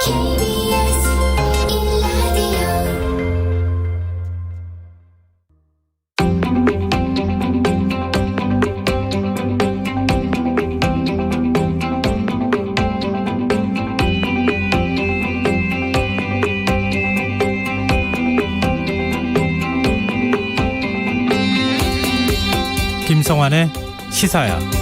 KBS 1라디오 김성환의 시사야.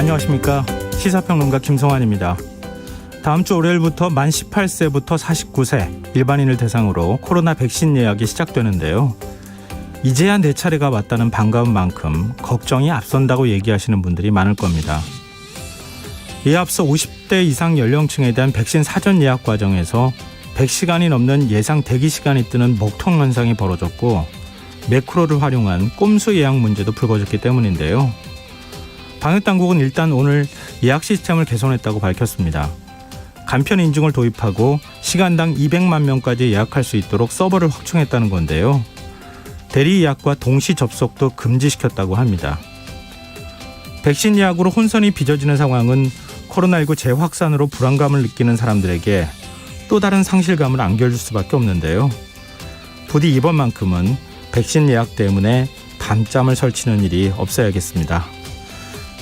안녕하십니까. 시사평론가 김성환입니다. 다음 주 월요일부터 만 18세부터 49세 일반인을 대상으로 코로나 백신 예약이 시작되는데요. 이제야 내 차례가 왔다는 반가운 만큼 걱정이 앞선다고 얘기하시는 분들이 많을 겁니다. 이에 앞서 50대 이상 연령층에 대한 백신 사전 예약 과정에서 100시간이 넘는 예상 대기 시간이 뜨는 먹통 현상이 벌어졌고 매크로를 활용한 꼼수 예약 문제도 불거졌기 때문인데요. 방역당국은 일단 오늘 예약 시스템을 개선했다고 밝혔습니다. 간편 인증을 도입하고 시간당 200만 명까지 예약할 수 있도록 서버를 확충했다는 건데요. 대리 예약과 동시 접속도 금지시켰다고 합니다. 백신 예약으로 혼선이 빚어지는 상황은 코로나19 재확산으로 불안감을 느끼는 사람들에게 또 다른 상실감을 안겨줄 수밖에 없는데요. 부디 이번만큼은 백신 예약 때문에 밤잠을 설치는 일이 없어야겠습니다.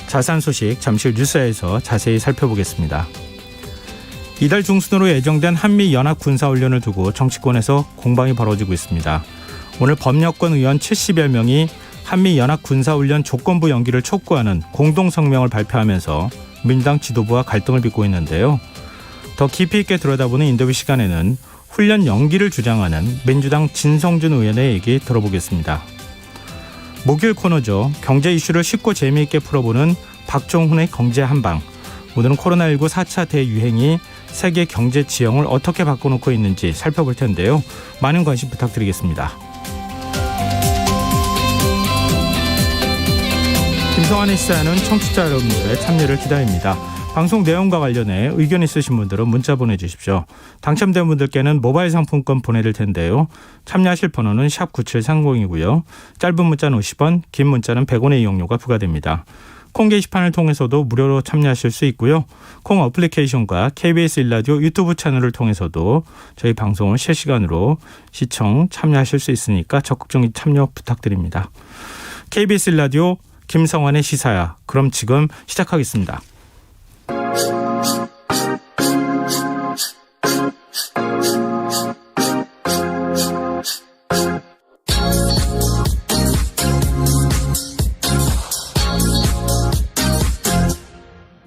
자세한 소식 잠시 후 뉴스에서 자세히 살펴보겠습니다. 이달 중순으로 예정된 한미연합군사훈련을 두고 정치권에서 공방이 벌어지고 있습니다. 오늘 범여권 의원 70여 명이 한미연합군사훈련 조건부 연기를 촉구하는 공동성명을 발표하면서 민주당 지도부와 갈등을 빚고 있는데요. 더 깊이 있게 들여다보는 인터뷰 시간에는 훈련 연기를 주장하는 민주당 진성준 의원의 얘기 들어보겠습니다. 목요일 코너죠. 경제 이슈를 쉽고 재미있게 풀어보는 박종훈의 경제 한방. 오늘은 코로나19 4차 대유행이 세계 경제 지형을 어떻게 바꿔놓고 있는지 살펴볼 텐데요. 많은 관심 부탁드리겠습니다. 김성환의 시사는 청취자 여러분들의 참여를 기다립니다. 방송 내용과 관련해 의견 있으신 분들은 문자 보내주십시오. 당첨된 분들께는 모바일 상품권 보내드릴 텐데요. 참여하실 번호는 샵9730이고요. 짧은 문자는 50원, 긴 문자는 100원의 이용료가 부과됩니다. 콩 게시판을 통해서도 무료로 참여하실 수 있고요. 콩 어플리케이션과 KBS 1라디오 유튜브 채널을 통해서도 저희 방송을 실시간으로 시청, 참여하실 수 있으니까 적극적인 참여 부탁드립니다. KBS 1라디오 김성환의 시사야. 그럼 지금 시작하겠습니다.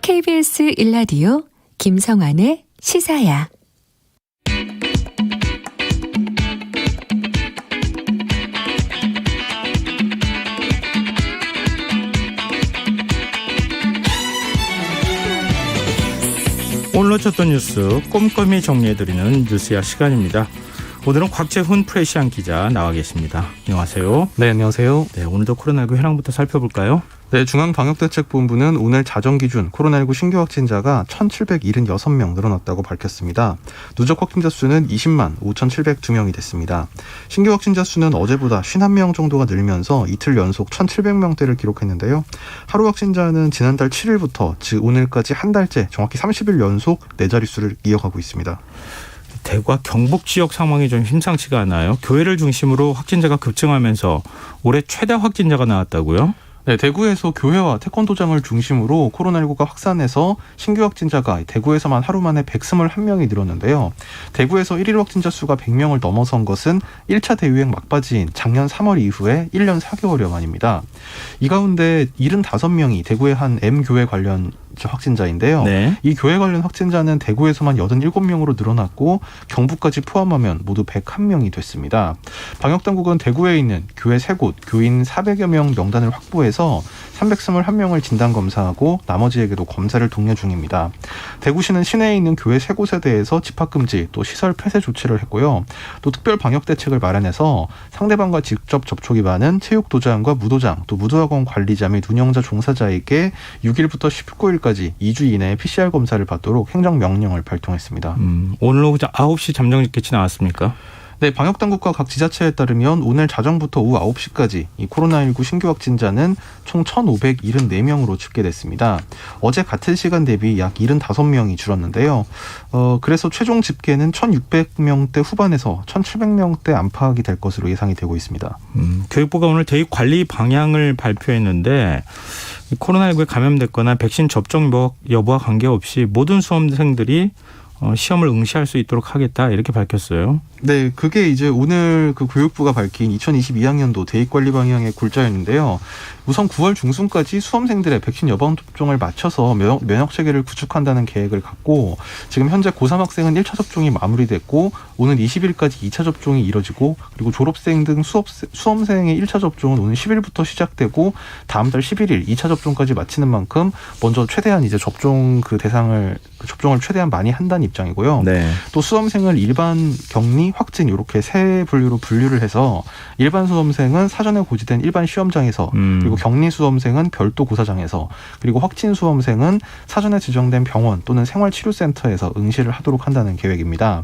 KBS 1라디오 김성환의 시사야. 오늘 놓쳤던 뉴스 꼼꼼히 정리해드리는 뉴스야 시간입니다. 오늘은 곽재훈 프레시안 기자 나와 계십니다. 안녕하세요. 네, 안녕하세요. 네, 오늘도 코로나19 현황부터 살펴볼까요? 네, 중앙방역대책본부는 오늘 자정 기준 코로나19 신규 확진자가 1,776명 늘어났다고 밝혔습니다. 누적 확진자 수는 20만 5,702명이 됐습니다. 신규 확진자 수는 어제보다 51명 정도가 늘면서 이틀 연속 1,700명대를 기록했는데요. 하루 확진자는 지난달 7일부터 즉 오늘까지 한 달째 정확히 30일 연속 4자릿수를 이어가고 있습니다. 대구와 경북 지역 상황이 좀 심상치가 않아요. 교회를 중심으로 확진자가 급증하면서 올해 최다 확진자가 나왔다고요? 네, 대구에서 교회와 태권도장을 중심으로 코로나19가 확산해서 신규 확진자가 대구에서만 하루 만에 121명이 늘었는데요. 대구에서 1일 확진자 수가 100명을 넘어선 것은 1차 대유행 막바지인 작년 3월 이후에 1년 4개월여 만입니다. 이 가운데 75명이 대구의 한 M교회 관련 확진자인데요. 네. 이 교회 관련 확진자는 대구에서만 87명으로 늘어났고 경북까지 포함하면 모두 101명이 됐습니다. 방역당국은 대구에 있는 교회 3곳, 교인 400여 명 명단을 확보해서 321명을 진단검사하고 나머지에게도 검사를 독려 중입니다. 대구시는 시내에 있는 교회 3곳에 대해서 집합금지 또 시설 폐쇄 조치를 했고요. 또 특별 방역대책을 마련해서 상대방과 직접 접촉이 많은 체육도장과 무도장 또 무도학원 관리자 및 운영자 종사자에게 6일부터 19일까지 30일까지 2주 이내에 PCR 검사를 받도록 행정명령을 발동했습니다. 오늘 오후 9시 잠정 개치 나왔습니까? 네, 방역당국과 각 지자체에 따르면 오늘 자정부터 오후 9시까지 이 코로나19 신규 확진자는 총 1,574명으로 집계됐습니다. 어제 같은 시간 대비 약 75명이 줄었는데요. 그래서 최종 집계는 1,600명대 후반에서 1,700명대 안팎이 될 것으로 예상이 되고 있습니다. 교육부가 오늘 대입 관리 방향을 발표했는데 코로나19에 감염됐거나 백신 접종 여부와 관계없이 모든 수험생들이 시험을 응시할 수 있도록 하겠다 이렇게 밝혔어요. 네, 그게 이제 오늘 그 교육부가 밝힌 2022학년도 대입관리 방향의 골자였는데요. 우선 9월 중순까지 수험생들의 백신 예방 접종을 맞춰서 면역 체계를 구축한다는 계획을 갖고 지금 현재 고3 학생은 1차 접종이 마무리됐고 오는 20일까지 2차 접종이 이뤄지고 그리고 졸업생 등 수험생의 1차 접종은 오는 10일부터 시작되고 다음 달 11일 2차 접종까지 마치는 만큼 먼저 최대한 이제 접종을 최대한 많이 한다는 입장이고요. 네. 또 수험생을 일반, 격리, 확진 이렇게 세 분류로 분류를 해서 일반 수험생은 사전에 고지된 일반 시험장에서 그리고 격리 수험생은 별도 고사장에서 그리고 확진 수험생은 사전에 지정된 병원 또는 생활치료센터에서 응시를 하도록 한다는 계획입니다.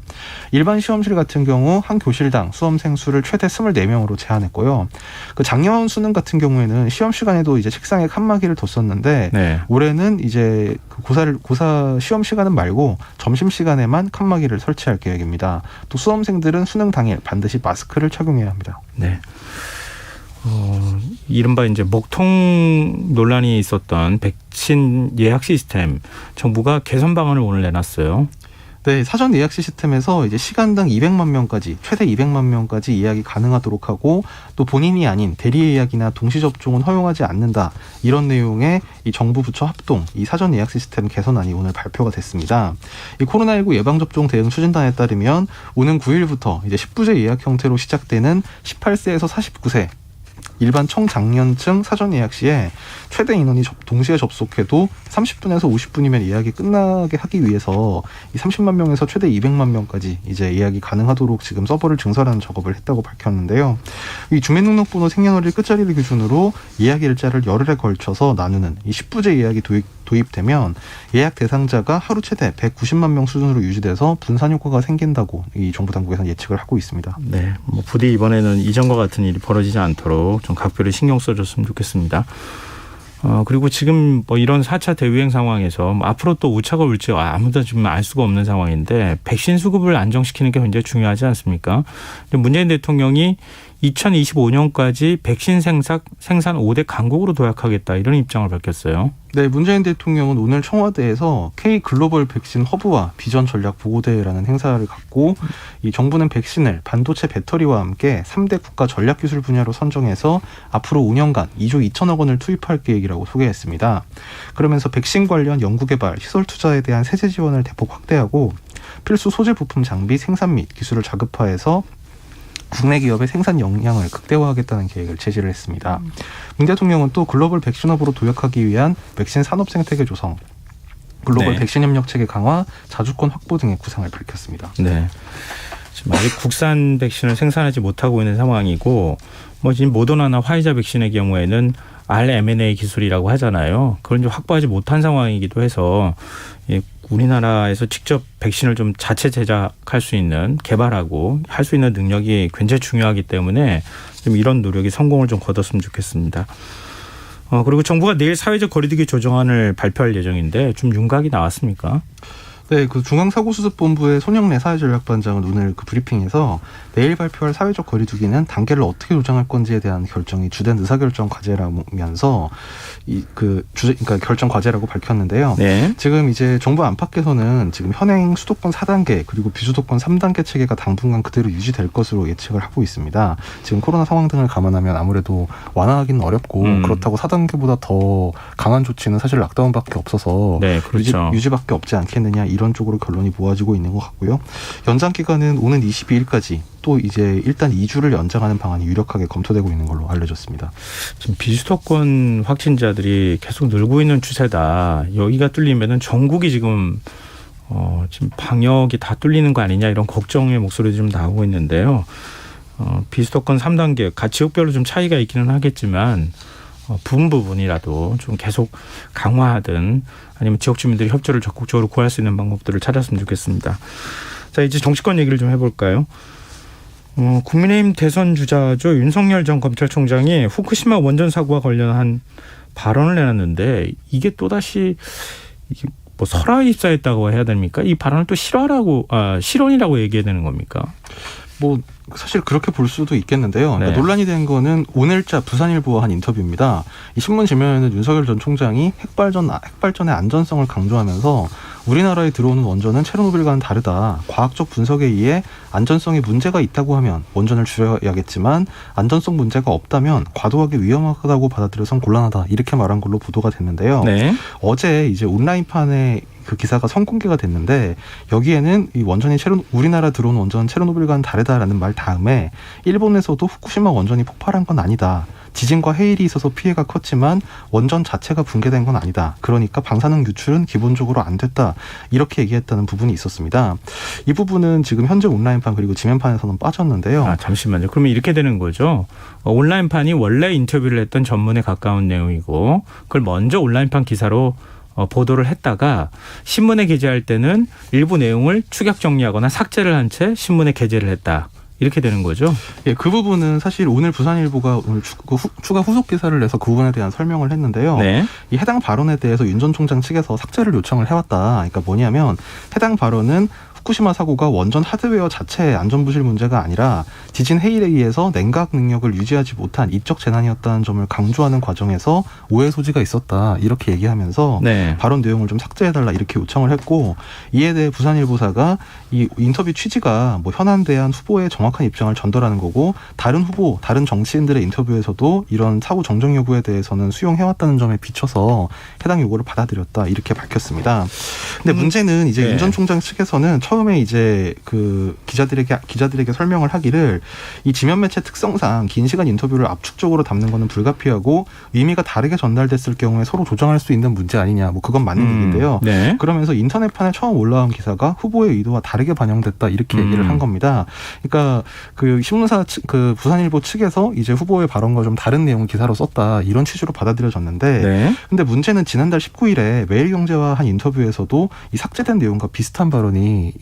일반 시험실 같은 경우 한 교실당 수험생 수를 최대 24명으로 제한했고요. 그 작년 수능 같은 경우에는 시험 시간에도 이제 책상에 칸막이를 뒀었는데 네. 올해는 이제 그 고사 시험 시간은 말고 점심 시간에만 칸막이를 설치할 계획입니다. 또 수험생들은 수능 당일 반드시 마스크를 착용해야 합니다. 네. 이른바 이제 목통 논란이 있었던 백신 예약 시스템 정부가 개선 방안을 오늘 내놨어요. 네, 사전 예약 시스템에서 이제 시간당 200만 명까지 최대 200만 명까지 예약이 가능하도록 하고 또 본인이 아닌 대리 예약이나 동시 접종은 허용하지 않는다. 이런 내용의 이 정부 부처 합동 이 사전 예약 시스템 개선안이 오늘 발표가 됐습니다. 이 코로나19 예방 접종 대응 추진단에 따르면 오는 9일부터 이제 10부제 예약 형태로 시작되는 18세에서 49세 일반 청장년층 사전 예약 시에 최대 인원이 동시에 접속해도 30분에서 50분이면 예약이 끝나게 하기 위해서 이 30만 명에서 최대 200만 명까지 이제 예약이 가능하도록 지금 서버를 증설하는 작업을 했다고 밝혔는데요. 이 주민등록번호 생년월일 끝자리를 기준으로 예약 일자를 열흘에 걸쳐서 나누는 이 10부제 예약이 도입되면 예약 대상자가 하루 최대 190만 명 수준으로 유지돼서 분산 효과가 생긴다고 이 정부 당국에서는 예측을 하고 있습니다. 네, 부디 이번에는 이전과 같은 일이 벌어지지 않도록 좀 각별히 신경 써줬으면 좋겠습니다. 그리고 지금 이런 4차 대유행 상황에서 앞으로 또 우차가 올지 아무도 지금 알 수가 없는 상황인데 백신 수급을 안정시키는 게 굉장히 중요하지 않습니까? 문재인 대통령이 2025년까지 백신 생산 5대 강국으로 도약하겠다 이런 입장을 밝혔어요. 네, 문재인 대통령은 오늘 청와대에서 K 글로벌 백신 허브와 비전 전략 보고대회라는 행사를 갖고 이 정부는 백신을 반도체 배터리와 함께 3대 국가 전략 기술 분야로 선정해서 앞으로 5년간 2조 2천억 원을 투입할 계획이라고 소개했습니다. 그러면서 백신 관련 연구개발, 시설 투자에 대한 세제 지원을 대폭 확대하고 필수 소재 부품 장비 생산 및 기술을 자급화해서 국내 기업의 생산 역량을 극대화하겠다는 계획을 제시를 했습니다. 문 대통령은 또 글로벌 백신업으로 도약하기 위한 백신 산업 생태계 조성, 글로벌 백신 협력 체계 강화, 자주권 확보 등의 구상을 밝혔습니다. 네. 지금 아직 국산 백신을 생산하지 못하고 있는 상황이고, 지금 모더나나 화이자 백신의 경우에는 RMNA 기술이라고 하잖아요. 그걸 좀 확보하지 못한 상황이기도 해서 우리나라에서 직접 백신을 좀 자체 제작할 수 있는 개발하고 할 수 있는 능력이 굉장히 중요하기 때문에 좀 이런 노력이 성공을 좀 거뒀으면 좋겠습니다. 그리고 정부가 내일 사회적 거리두기 조정안을 발표할 예정인데 좀 윤곽이 나왔습니까? 네, 그 중앙사고수습본부의 손영래 사회전략반장은 오늘 그 브리핑에서 내일 발표할 사회적 거리두기는 단계를 어떻게 조정할 건지에 대한 결정이 주된 의사결정 과제라면서 그러니까 결정 과제라고 밝혔는데요. 네. 지금 이제 정부 안팎에서는 지금 현행 수도권 4단계 그리고 비수도권 3단계 체계가 당분간 그대로 유지될 것으로 예측을 하고 있습니다. 지금 코로나 상황 등을 감안하면 아무래도 완화하기는 어렵고 그렇다고 4단계보다 더 강한 조치는 사실 락다운밖에 없어서 네, 그렇죠. 유지밖에 없지 않겠느냐 이런 쪽으로 결론이 모아지고 있는 것 같고요. 연장 기간은 오는 22일까지 또 이제 일단 2주를 연장하는 방안이 유력하게 검토되고 있는 걸로 알려졌습니다. 지금 비수도권 확진자들이 계속 늘고 있는 추세다. 여기가 뚫리면은 전국이 지금 방역이 다 뚫리는 거 아니냐 이런 걱정의 목소리도 좀 나오고 있는데요. 비수도권 3단계 각 지역별로 좀 차이가 있기는 하겠지만 부분이라도 좀 계속 강화하든 아니면 지역 주민들이 협조를 적극적으로 구할 수 있는 방법들을 찾았으면 좋겠습니다. 자, 이제 정치권 얘기를 좀 해볼까요? 국민의힘 대선 주자죠. 윤석열 전 검찰총장이 후쿠시마 원전 사고와 관련한 발언을 내놨는데 이게 또다시 이게 뭐 설화입사했다고 해야 됩니까? 이 발언을 또 실언이라고 얘기해야 되는 겁니까? 뭐 사실 그렇게 볼 수도 있겠는데요. 그러니까 네. 논란이 된 거는 오늘자 부산일보와 한 인터뷰입니다. 이 신문 지면에는 윤석열 전 총장이 핵발전의 안전성을 강조하면서 우리나라에 들어오는 원전은 체르노빌과는 다르다. 과학적 분석에 의해 안전성에 문제가 있다고 하면 원전을 줄여야겠지만 안전성 문제가 없다면 과도하게 위험하다고 받아들여선 곤란하다. 이렇게 말한 걸로 보도가 됐는데요. 네. 어제 이제 온라인판에 그 기사가 선공개가 됐는데 여기에는 이 원전이 우리나라 들어온 원전은 체르노빌과는 다르다라는 말 다음에 일본에서도 후쿠시마 원전이 폭발한 건 아니다. 지진과 해일이 있어서 피해가 컸지만 원전 자체가 붕괴된 건 아니다. 그러니까 방사능 유출은 기본적으로 안 됐다. 이렇게 얘기했다는 부분이 있었습니다. 이 부분은 지금 현재 온라인판 그리고 지면판에서는 빠졌는데요. 잠시만요. 그러면 이렇게 되는 거죠. 온라인판이 원래 인터뷰를 했던 전문에 가까운 내용이고 그걸 먼저 온라인판 기사로 보도를 했다가 신문에 게재할 때는 일부 내용을 축약 정리하거나 삭제를 한 채 신문에 게재를 했다. 이렇게 되는 거죠. 예, 그 부분은 사실 오늘 부산일보가 오늘 추가 후속 기사를 내서 그 부분에 대한 설명을 했는데요. 이 해당 발언에 대해서 윤 전 총장 측에서 삭제를 요청을 해왔다. 그러니까 뭐냐면 해당 발언은 후쿠시마 사고가 원전 하드웨어 자체의 안전부실 문제가 아니라 지진 해일에 의해서 냉각 능력을 유지하지 못한 이적 재난이었다는 점을 강조하는 과정에서 오해 소지가 있었다. 이렇게 얘기하면서 발언 내용을 좀 삭제해달라 이렇게 요청을 했고 이에 대해 부산일보사가 이 인터뷰 취지가 뭐 현안 대한 후보의 정확한 입장을 전달하는 거고 다른 후보, 다른 정치인들의 인터뷰에서도 이런 사고 정정 요구에 대해서는 수용해왔다는 점에 비춰서 해당 요구를 받아들였다. 이렇게 밝혔습니다. 근데 문제는 이제 윤 전 총장 측에서는 처음에 이제 그 기자들에게 설명을 하기를 이 지면 매체 특성상 긴 시간 인터뷰를 압축적으로 담는 거는 불가피하고 의미가 다르게 전달됐을 경우에 서로 조정할 수 있는 문제 아니냐. 뭐 그건 맞는 얘기인데요. 그러면서 인터넷판에 처음 올라온 기사가 후보의 의도와 다르게 반영됐다 이렇게 얘기를 한 겁니다. 그러니까 그 신문사 그 부산일보 측에서 이제 후보의 발언과 좀 다른 내용을 기사로 썼다 이런 취지로 받아들여졌는데 근데 문제는 지난달 19일에 매일경제와 한 인터뷰에서도 이 삭제된 내용과 비슷한 발언이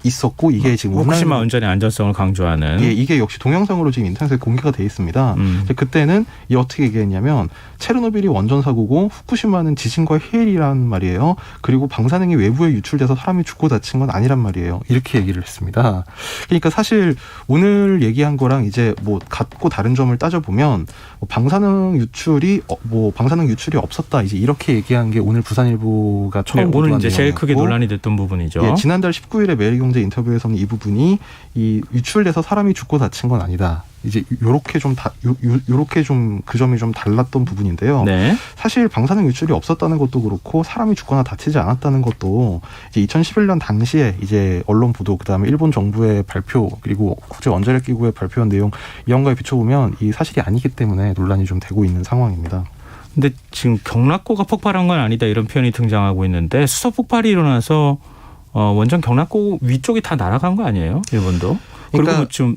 있었고 이게 지금 후쿠시마 원전의 안전성을 강조하는 이게 역시 동영상으로 지금 인터넷에 공개가 돼 있습니다. 그때는 이 어떻게 얘기했냐면 체르노빌이 원전 사고고 후쿠시마는 지진과 해일이란 말이에요. 그리고 방사능이 외부에 유출돼서 사람이 죽고 다친 건 아니란 말이에요. 이렇게 얘기를 했습니다. 그러니까 사실 오늘 얘기한 거랑 이제 뭐 같고 다른 점을 따져보면 방사능 유출이 없었다. 이제 이렇게 얘기한 게 오늘 부산일보가 처음 오늘 이제 제일 크게 논란이 됐던 부분이죠. 지난달 19일에 매일경제 인터뷰에서는 이 부분이 이 유출돼서 사람이 죽고 다친 건 아니다. 이제 요렇게 좀 그 점이 좀 달랐던 부분인데요. 사실 방사능 유출이 없었다는 것도 그렇고 사람이 죽거나 다치지 않았다는 것도 이제 2011년 당시에 이제 언론 보도 그다음에 일본 정부의 발표 그리고 국제 원자력 기구의 발표한 내용 이런 거에 비춰보면 이 사실이 아니기 때문에 논란이 좀 되고 있는 상황입니다. 근데 지금 경락고가 폭발한 건 아니다 이런 표현이 등장하고 있는데 수소 폭발이 일어나서 원전 경락고 위쪽이 다 날아간 거 아니에요? 일본도. 그리고 좀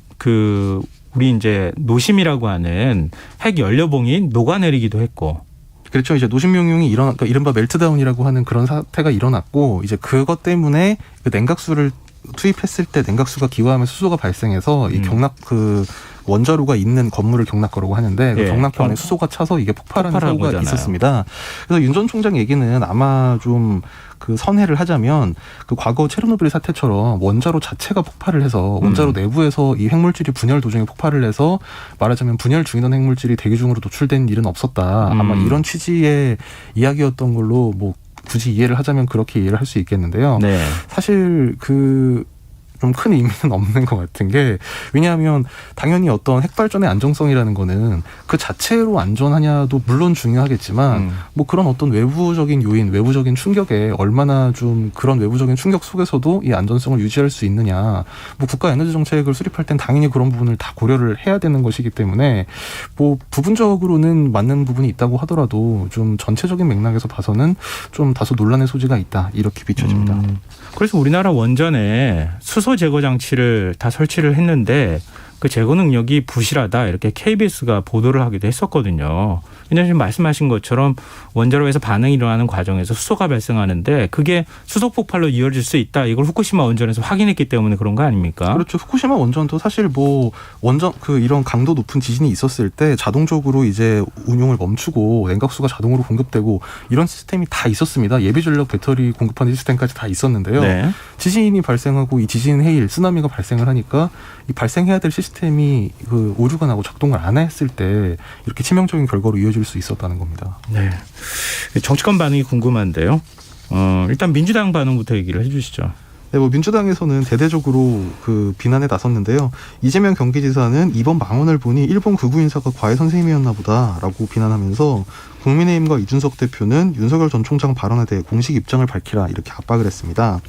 우리 이제 노심이라고 하는 핵 연료봉이 녹아내리기도 했고. 그렇죠. 이제 노심용융이 그러니까 이른바 멜트다운이라고 하는 그런 사태가 일어났고 이제 그것 때문에 그 냉각수를 투입했을 때 냉각수가 기화하면 수소가 발생해서 이 경락 원자로가 있는 건물을 경락고라고 하는데 그 경락고 안에 수소가 차서 이게 폭발하는 사고가 거잖아요. 있었습니다. 그래서 윤 전 총장 얘기는 아마 좀 그 선회를 하자면 그 과거 체르노빌 사태처럼 원자로 자체가 폭발을 해서 원자로 내부에서 이 핵물질이 분열 도중에 폭발을 해서 말하자면 분열 중이던 핵물질이 대기 중으로 노출된 일은 없었다. 아마 이런 취지의 이야기였던 걸로 뭐 굳이 이해를 하자면 그렇게 이해를 할 수 있겠는데요. 사실 좀 큰 의미는 없는 것 같은 게 왜냐하면 당연히 어떤 핵발전의 안정성이라는 거는 그 자체로 안전하냐도 물론 중요하겠지만 뭐 그런 어떤 외부적인 요인, 외부적인 충격에 얼마나 좀 그런 외부적인 충격 속에서도 이 안전성을 유지할 수 있느냐 뭐 국가 에너지 정책을 수립할 땐 당연히 그런 부분을 다 고려를 해야 되는 것이기 때문에 뭐 부분적으로는 맞는 부분이 있다고 하더라도 좀 전체적인 맥락에서 봐서는 좀 다소 논란의 소지가 있다 이렇게 비춰집니다. 그래서 우리나라 원전에 수소 제거 장치를 다 설치를 했는데 그 제거 능력이 부실하다 이렇게 KBS가 보도를 하기도 했었거든요. 왜냐하면 지금 말씀하신 것처럼 원자로에서 반응이 일어나는 과정에서 수소가 발생하는데 그게 수소 폭발로 이어질 수 있다. 이걸 후쿠시마 원전에서 확인했기 때문에 그런 거 아닙니까? 그렇죠. 후쿠시마 원전도 사실 뭐 원전 이런 강도 높은 지진이 있었을 때 자동적으로 이제 운용을 멈추고 냉각수가 자동으로 공급되고 이런 시스템이 다 있었습니다. 예비 전력 배터리 공급하는 시스템까지 다 있었는데요. 네. 지진이 발생하고 이 지진 해일 쓰나미가 발생을 하니까 이 발생해야 될 시스템이 그 오류가 나고 작동을 안 했을 때 이렇게 치명적인 결과로 이어질 수 있었다는 겁니다. 네. 정치권 반응이 궁금한데요. 일단 민주당 반응부터 얘기를 해주시죠. 네, 뭐 민주당에서는 대대적으로 그 비난에 나섰는데요. 이재명 경기지사는 이번 망언을 보니 일본 극우 인사가 과외 선생님이었나 보다라고 비난하면서 국민의힘과 이준석 대표는 윤석열 전 총장 발언에 대해 공식 입장을 밝히라 이렇게 압박을 했습니다.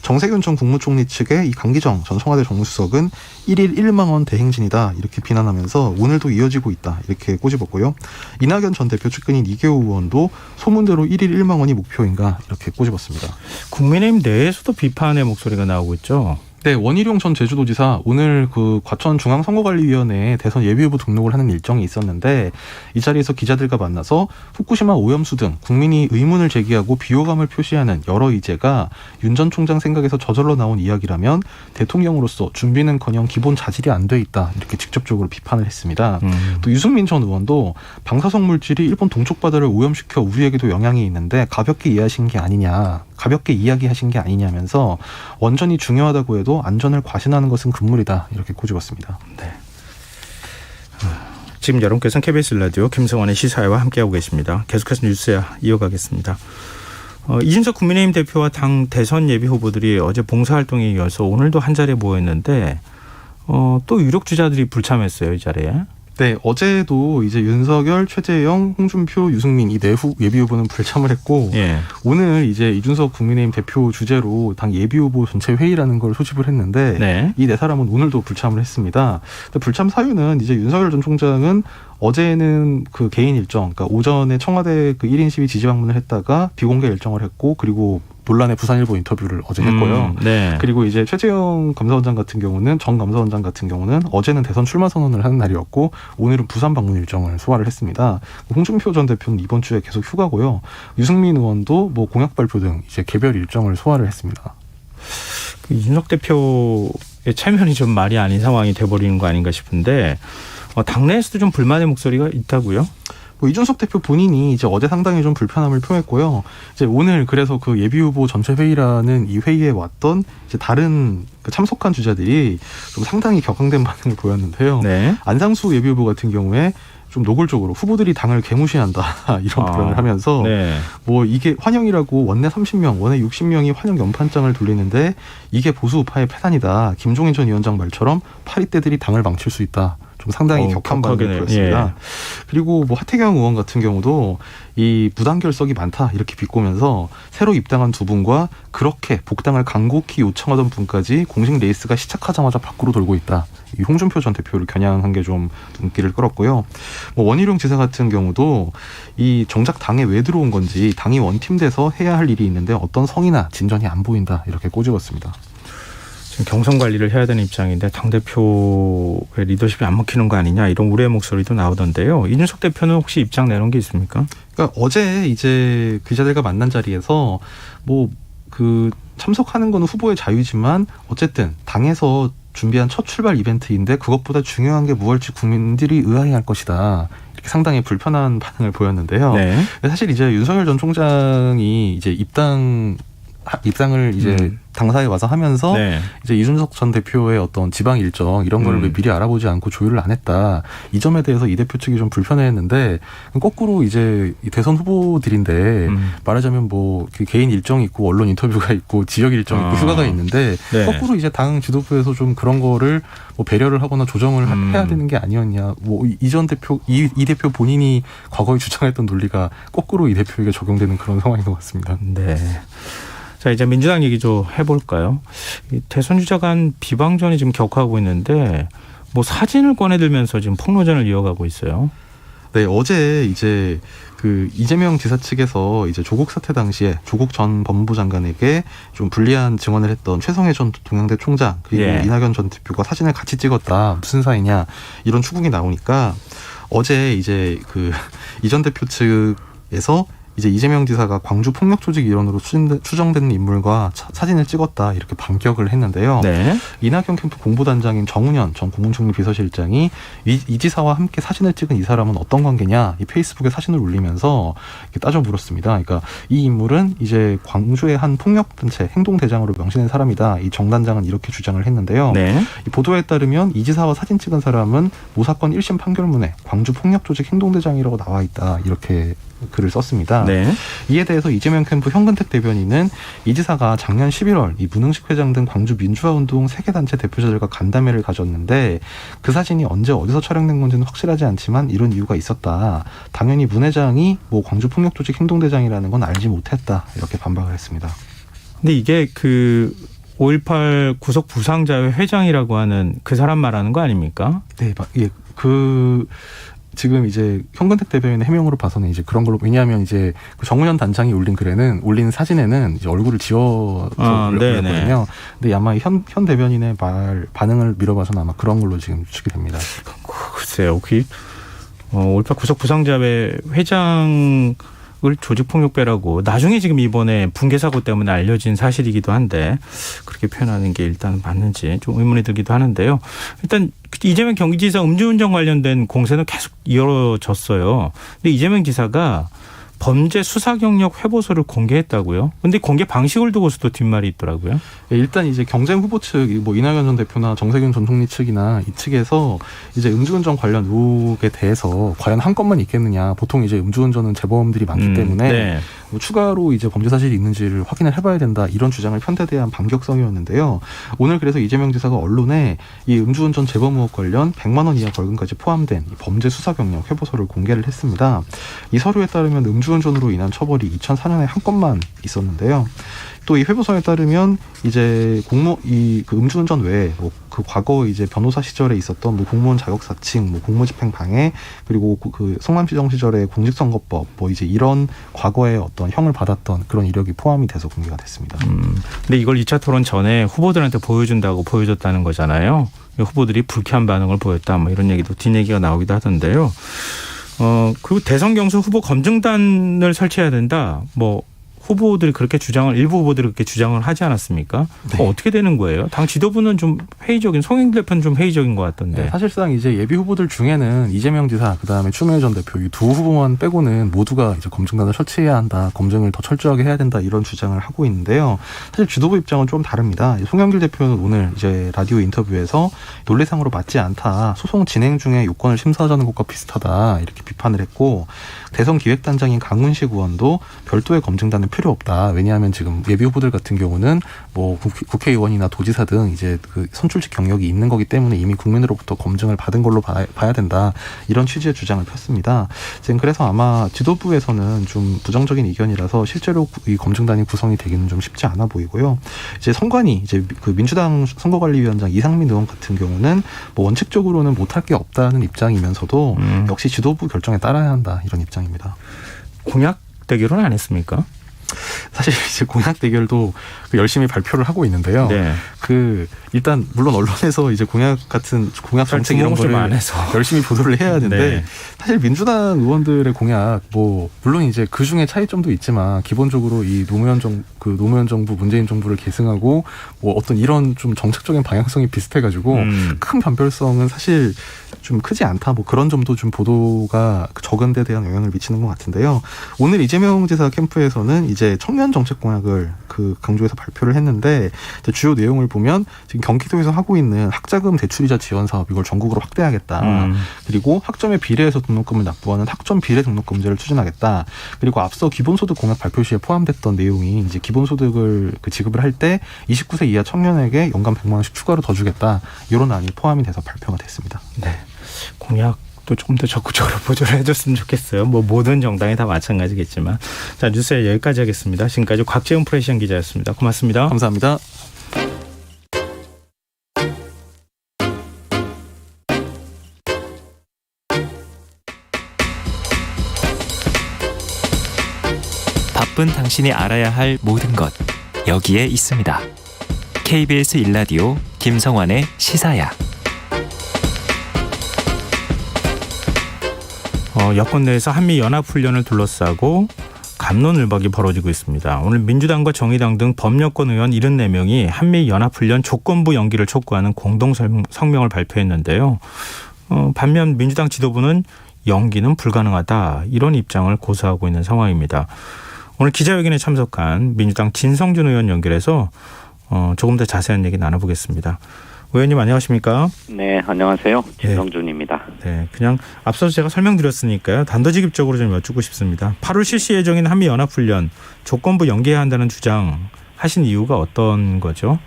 정세균 전 국무총리 측의 이 강기정 전 청와대 정무수석은 1일 1만 원 대행진이다 이렇게 비난하면서 오늘도 이어지고 있다 이렇게 꼬집었고요. 이낙연 전 대표 측근인 이계호 의원도 소문대로 1일 1만 원이 목표인가 이렇게 꼬집었습니다. 국민의힘 내에서도 비판의 목소리가 나오고 있죠. 네, 원희룡 전 제주도지사 오늘 그 과천 중앙선거관리위원회에 대선 예비후보 등록을 하는 일정이 있었는데 이 자리에서 기자들과 만나서 후쿠시마 오염수 등 국민이 의문을 제기하고 비호감을 표시하는 여러 의제가 윤 전 총장 생각에서 저절로 나온 이야기라면 대통령으로서 준비는커녕 기본 자질이 안 돼 있다 이렇게 직접적으로 비판을 했습니다. 또 유승민 전 의원도 방사성 물질이 일본 동쪽 바다를 오염시켜 우리에게도 영향이 있는데 가볍게 이해하신 게 아니냐. 가볍게 이야기하신 게 아니냐면서 원전이 중요하다고 해도 안전을 과신하는 것은 금물이다 이렇게 꼬집었습니다. 네. 지금 여러분께서는 KBS 라디오 김성환의 시사회와 함께하고 계십니다. 계속해서 뉴스야 이어가겠습니다. 이준석 국민의힘 대표와 당 대선 예비 후보들이 어제 봉사활동에 이어서 오늘도 한 자리에 모였는데 또 유력 주자들이 불참했어요, 이 자리에. 네, 어제도 이제 윤석열, 최재형, 홍준표, 유승민 이 네 예비 후보는 불참을 했고 예. 오늘 이제 이준석 국민의힘 대표 주재로 당 예비 후보 전체 회의라는 걸 소집을 했는데 네. 이 네 사람은 오늘도 불참을 했습니다. 근데 불참 사유는 이제 윤석열 전 총장은 어제는 그 개인 일정, 그러니까 오전에 청와대 그 1인 시위 지지 방문을 했다가 비공개 일정을 했고 그리고 논란의 부산일보 인터뷰를 어제 했고요. 네. 그리고 이제 최재형 감사원장 같은 경우는 전 감사원장 같은 경우는 어제는 대선 출마 선언을 하는 날이었고 오늘은 부산 방문 일정을 소화를 했습니다. 홍준표 전 대표는 이번 주에 계속 휴가고요. 유승민 의원도 뭐 공약 발표 등 이제 개별 일정을 소화를 했습니다. 이준석 대표의 체면이 좀 말이 아닌 상황이 돼버리는 거 아닌가 싶은데 당내에서도 좀 불만의 목소리가 있다고요? 이준석 대표 본인이 이제 어제 상당히 좀 불편함을 표했고요. 이제 오늘 그래서 그 예비 후보 전체 회의라는 이 회의에 왔던 이제 다른 그 참석한 주자들이 좀 상당히 격앙된 반응을 보였는데요. 네. 안상수 예비 후보 같은 경우에 좀 노골적으로 후보들이 당을 개무시한다 이런 발언을 하면서 네. 뭐 이게 환영이라고 원내 30명, 원내 60명이 환영 연판장을 돌리는데 이게 보수 우파의 패단이다. 김종인 전 위원장 말처럼 파리떼들이 당을 망칠 수 있다. 좀 상당히 격한 반응을 보였습니다. 예. 그리고 뭐 하태경 의원 같은 경우도 이 무단결석이 많다 이렇게 비꼬면서 새로 입당한 두 분과 그렇게 복당을 간곡히 요청하던 분까지 공식 레이스가 시작하자마자 밖으로 돌고 있다. 이 홍준표 전 대표를 겨냥한 게 좀 눈길을 끌었고요. 뭐 원희룡 지사 같은 경우도 이 정작 당에 왜 들어온 건지 당이 원팀돼서 해야 할 일이 있는데 어떤 성이나 진전이 안 보인다 이렇게 꼬집었습니다. 지금 경선 관리를 해야 되는 입장인데 당대표의 리더십이 안 먹히는 거 아니냐 이런 우려의 목소리도 나오던데요. 이준석 대표는 혹시 입장 내놓은 게 있습니까? 그러니까 어제 이제 기자들과 만난 자리에서 뭐 그 참석하는 건 후보의 자유지만 어쨌든 당에서 준비한 첫 출발 이벤트인데 그것보다 중요한 게 무엇일지 국민들이 의아해할 것이다. 이렇게 상당히 불편한 반응을 보였는데요. 네. 사실 이제 윤석열 전 총장이 이제 입당을 이제 당사에 와서 하면서 네. 이제 이준석 전 대표의 어떤 지방 일정 이런 거를 왜 미리 알아보지 않고 조율을 안 했다. 이 점에 대해서 이 대표 측이 좀 불편해했는데 거꾸로 이제 이 대선 후보들인데 말하자면 뭐 개인 일정이 있고 언론 인터뷰가 있고 지역 일정이 있고 휴가가 있는데 네. 거꾸로 이제 당 지도부에서 좀 그런 거를 뭐 배려를 하거나 조정을 해야 되는 게 아니었냐. 뭐 이 전 대표 이 대표 본인이 과거에 주장했던 논리가 거꾸로 이 대표에게 적용되는 그런 상황인 것 같습니다. 네. 자, 이제 민주당 얘기 좀 해볼까요? 대선 주자 간 비방전이 지금 격화하고 있는데 뭐 사진을 꺼내들면서 지금 폭로전을 이어가고 있어요. 네, 어제 이제 그 이재명 지사 측에서 이제 조국 사태 당시에 조국 전 법무부 장관에게 좀 불리한 증언을 했던 최성해 전 동양대 총장 그리고 예. 이낙연 전 대표가 사진을 같이 찍었다. 무슨 사이냐 이런 추궁이 나오니까 어제 이제 그 이 전 대표 측에서 이제 이재명 지사가 광주 폭력 조직 일원으로 추정되는 인물과 사진을 찍었다 이렇게 반격을 했는데요. 네. 이낙연 캠프 공보단장인 정운현 전 국무총리 비서실장이 이 지사와 함께 사진을 찍은 이 사람은 어떤 관계냐 이 페이스북에 사진을 올리면서 이렇게 따져 물었습니다. 그러니까 이 인물은 이제 광주의 한 폭력단체 행동대장으로 명시된 사람이다. 이 정 단장은 이렇게 주장을 했는데요. 네. 이 보도에 따르면 이 지사와 사진 찍은 사람은 모사건 1심 판결문에 광주 폭력조직 행동대장이라고 나와 있다. 이렇게 글을 썼습니다. 네. 이에 대해서 이재명 캠프 현근택 대변인은 이 지사가 작년 11월 이 문흥식 회장 등 광주 민주화운동 세계단체 대표자들과 간담회를 가졌는데 그 사진이 언제 어디서 촬영된 건지는 확실하지 않지만 이런 이유가 있었다. 당연히 문 회장이 뭐 광주 폭력조직 행동대장이라는 건 알지 못했다. 이렇게 반박을 했습니다. 근데 이게 그 5.18 구속 부상자회 회장이라고 하는 그 사람 말하는 거 아닙니까? 네, 예, 지금 이제 현근택 대변인의 해명으로 봐서는 이제 그런 걸로 왜냐하면 이제 그 정운현 단장이 올린 사진에는 이제 얼굴을 지워서 올렸거든요. 근데 아마 현 대변인의 반응을 미뤄봐서는 아마 그런 걸로 지금 추측이 됩니다. 글쎄요, 5.18 구속 부상자회 회장을 조직폭력배라고 나중에 지금 이번에 붕괴 사고 때문에 알려진 사실이기도 한데 그렇게 표현하는 게 일단 맞는지 좀 의문이 들기도 하는데요. 일단 이재명 경기지사 음주운전 관련된 공세는 계속 이어졌어요. 근데 이재명 지사가 범죄 수사 경력 회보서를 공개했다고요? 근데 공개 방식을 두고서도 뒷말이 있더라고요. 네, 일단 이제 경쟁 후보 측, 뭐 이낙연 전 대표나 정세균 전 총리 측이나 이 측에서 이제 음주운전 관련 의혹에 대해서 과연 한 건만 있겠느냐. 보통 이제 음주운전은 재범들이 많기 때문에 네. 뭐 추가로 이제 범죄 사실이 있는지를 확인을 해봐야 된다. 이런 주장을 편대대한 반격성이었는데요. 오늘 그래서 이재명 지사가 언론에 이 음주운전 재범 의혹 관련 100만 원 이하 벌금까지 포함된 이 범죄 수사 경력 회보서를 공개를 했습니다. 이 서류에 따르면 음주운전으로 인한 처벌이 2004년에 한 건만 있었는데요. 또 이 회보서에 따르면 이제 그 음주운전 외에 뭐 그 과거 이제 변호사 시절에 있었던 뭐 공무원 자격 사칭, 뭐 공무집행 방해, 그리고 그 성남시정 시절의 공직선거법, 뭐 이제 이런 과거의 어떤 형을 받았던 그런 이력이 포함이 돼서 공개가 됐습니다. 근데 이걸 2차 토론 전에 후보들한테 보여줬다는 거잖아요. 후보들이 불쾌한 반응을 보였다, 뭐 이런 얘기도 뒷얘기가 나오기도 하던데요. 그리고 대선 경선 후보 검증단을 설치해야 된다. 뭐 후보들이 그렇게 일부 후보들이 그렇게 주장을 하지 않았습니까? 네. 어떻게 되는 거예요? 당 지도부는 좀 회의적인, 송영길 대표는 좀 회의적인 것 같던데. 네, 사실상 이제 예비 후보들 중에는 이재명 지사, 그다음에 추미애 전 대표 이 두 후보만 빼고는 모두가 이제 검증단을 설치해야 한다, 검증을 더 철저하게 해야 된다 이런 주장을 하고 있는데요. 사실 지도부 입장은 좀 다릅니다. 송영길 대표는 오늘 이제 라디오 인터뷰에서 논리상으로 맞지 않다, 소송 진행 중에 요건을 심사하자는 것과 비슷하다 이렇게 비판을 했고, 대선 기획단장인 강훈식 의원도 별도의 검증단은 필요 없다. 왜냐하면 지금 예비 후보들 같은 경우는 뭐 국회의원이나 도지사 등 이제 그 선출직 경력이 있는 거기 때문에 이미 국민으로부터 검증을 받은 걸로 봐야 된다. 이런 취지의 주장을 폈습니다. 지금 그래서 아마 지도부에서는 좀 부정적인 의견이라서 실제로 이 검증단이 구성이 되기는 좀 쉽지 않아 보이고요. 이제 선관위, 이제 그 민주당 선거관리위원장 이상민 의원 같은 경우는 뭐 원칙적으로는 못할 게 없다는 입장이면서도 역시 지도부 결정에 따라야 한다 이런 입장입니다. 공약 대결은 안 했습니까? 사실 이제 공약 대결도 열심히 발표를 하고 있는데요. 네. 일단 물론 언론에서 이제 공약 정책 이런 거를 안 해서 열심히 보도를 해야 하는데 네. 사실 민주당 의원들의 공약 뭐 물론 이제 그 중에 차이점도 있지만 기본적으로 이 노무현 정부 문재인 정부를 계승하고 뭐 어떤 이런 좀 정책적인 방향성이 비슷해가지고 큰 변별성은 사실 좀 크지 않다. 뭐 그런 점도 좀 보도가 적은 데 대한 영향을 미치는 것 같은데요. 오늘 이재명 지사 캠프에서는 이제 청년 정책 공약을 강조해서 발표를 했는데 주요 내용을 보면 지금 경기도에서 하고 있는 학자금 대출이자 지원 사업 이걸 전국으로 확대하겠다. 그리고 학점에 비례해서 등록금을 납부하는 학점 비례 등록금제를 추진하겠다. 그리고 앞서 기본소득 공약 발표 시에 포함됐던 내용이 이제 기본소득을 지급을 할 때 29세 이하 청년에게 연간 100만 원씩 추가로 더 주겠다. 이런 안이 포함이 돼서 발표가 됐습니다. 네. 공약도 조금 더 적극적으로 보조를 해줬으면 좋겠어요. 뭐 모든 정당이 다 마찬가지겠지만. 자, 뉴스에 여기까지 하겠습니다. 지금까지 곽재훈 프레시안 기자였습니다. 고맙습니다. 감사합니다. 바쁜 당신이 알아야 할 모든 것 여기에 있습니다. KBS 1라디오 김성환의 시사야. 여권 내에서 한미 연합훈련을 둘러싸고 갑론을박이 벌어지고 있습니다. 오늘 민주당과 정의당 등 범여권 의원 74명이 한미 연합훈련 조건부 연기를 촉구하는 공동 성명을 발표했는데요. 반면 민주당 지도부는 연기는 불가능하다, 이런 입장을 고수하고 있는 상황입니다. 오늘 기자회견에 참석한 민주당 진성준 의원 연결해서 조금 더 자세한 얘기 나눠보겠습니다. 의원님 안녕하십니까? 네, 안녕하세요. 진성준입니다. 네, 그냥 앞서서 제가 설명드렸으니까요. 단도직입적으로 좀 여쭙고 싶습니다. 8월 실시 예정인 한미연합훈련 조건부 연기해야 한다는 주장 하신 이유가 어떤 거죠?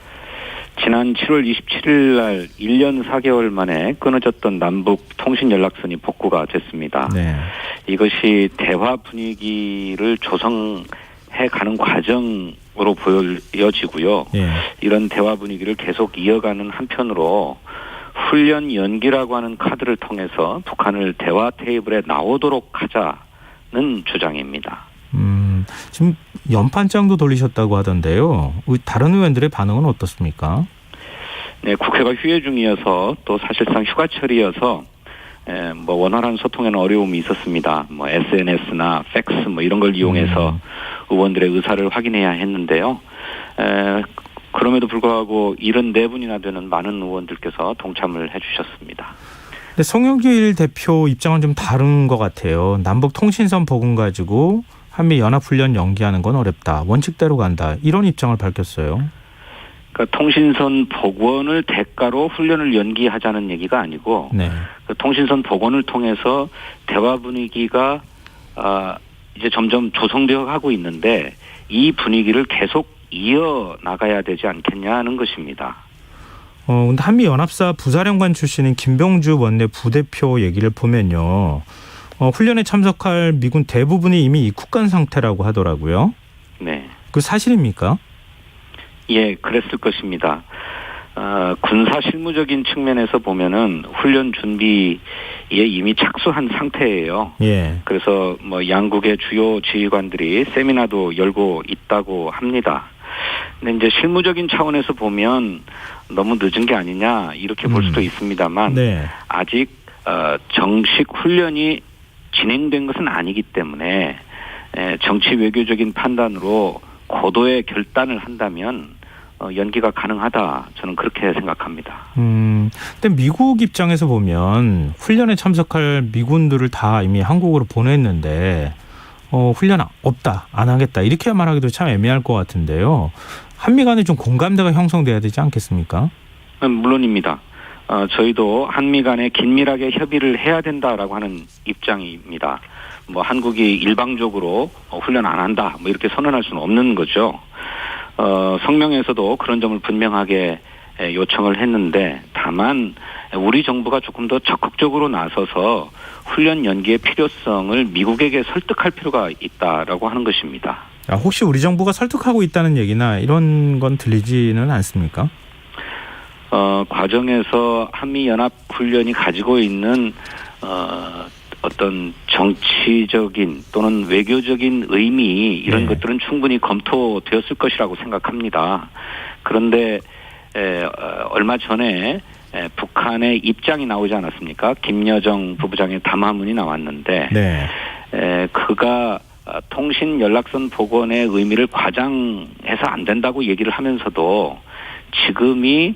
지난 7월 27일 날 1년 4개월 만에 끊어졌던 남북 통신연락선이 복구가 됐습니다. 네. 이것이 대화 분위기를 조성해가는 과정으로 보여지고요. 예. 이런 대화 분위기를 계속 이어가는 한편으로 훈련 연기라고 하는 카드를 통해서 북한을 대화 테이블에 나오도록 하자는 주장입니다. 지금 연판장도 돌리셨다고 하던데요. 다른 의원들의 반응은 어떻습니까? 네, 국회가 휴회 중이어서 또 사실상 휴가철이어서 원활한 소통에는 어려움이 있었습니다. SNS나 팩스 이런 걸 이용해서 의원들의 의사를 확인해야 했는데요. 그럼에도 불구하고 74분이나 되는 많은 의원들께서 동참을 해주셨습니다. 근데 송영길 대표 입장은 좀 다른 것 같아요. 남북 통신선 복원 가지고 한미 연합훈련 연기하는 건 어렵다, 원칙대로 간다, 이런 입장을 밝혔어요. 그러니까 통신선 복원을 대가로 훈련을 연기하자는 얘기가 아니고, 네. 그 통신선 복원을 통해서 대화 분위기가 이제 점점 조성되어 가고 있는데 이 분위기를 계속 이어 나가야 되지 않겠냐는 것입니다. 근데 한미 연합사 부사령관 출신인 김병주 원내 부대표 얘기를 보면요. 훈련에 참석할 미군 대부분이 이미 입국간 상태라고 하더라고요. 네. 그 사실입니까? 예, 그랬을 것입니다. 군사 실무적인 측면에서 보면은 훈련 준비에 이미 착수한 상태예요. 예. 그래서 양국의 주요 지휘관들이 세미나도 열고 있다고 합니다. 근데 이제 실무적인 차원에서 보면 너무 늦은 게 아니냐 이렇게 볼 수도 있습니다만, 네. 아직 정식 훈련이 진행된 것은 아니기 때문에 정치 외교적인 판단으로 고도의 결단을 한다면 연기가 가능하다, 저는 그렇게 생각합니다. 근데 미국 입장에서 보면 훈련에 참석할 미군들을 다 이미 한국으로 보냈는데 훈련 없다, 안 하겠다 이렇게 말하기도 참 애매할 것 같은데요. 한미 간에 좀 공감대가 형성돼야 되지 않겠습니까? 물론입니다. 저희도 한미 간에 긴밀하게 협의를 해야 된다라고 하는 입장입니다. 한국이 일방적으로 훈련 안 한다 이렇게 선언할 수는 없는 거죠. 성명에서도 그런 점을 분명하게 요청을 했는데, 다만 우리 정부가 조금 더 적극적으로 나서서 훈련 연기의 필요성을 미국에게 설득할 필요가 있다라고 하는 것입니다. 혹시 우리 정부가 설득하고 있다는 얘기나 이런 건 들리지는 않습니까? 과정에서 한미연합훈련이 가지고 있는 어떤 정치적인 또는 외교적인 의미, 이런 것들은 충분히 검토되었을 것이라고 생각합니다. 그런데 얼마 전에 북한의 입장이 나오지 않았습니까? 김여정 부부장의 담화문이 나왔는데, 네. 그가 통신 연락선 복원의 의미를 과장해서 안 된다고 얘기를 하면서도 지금이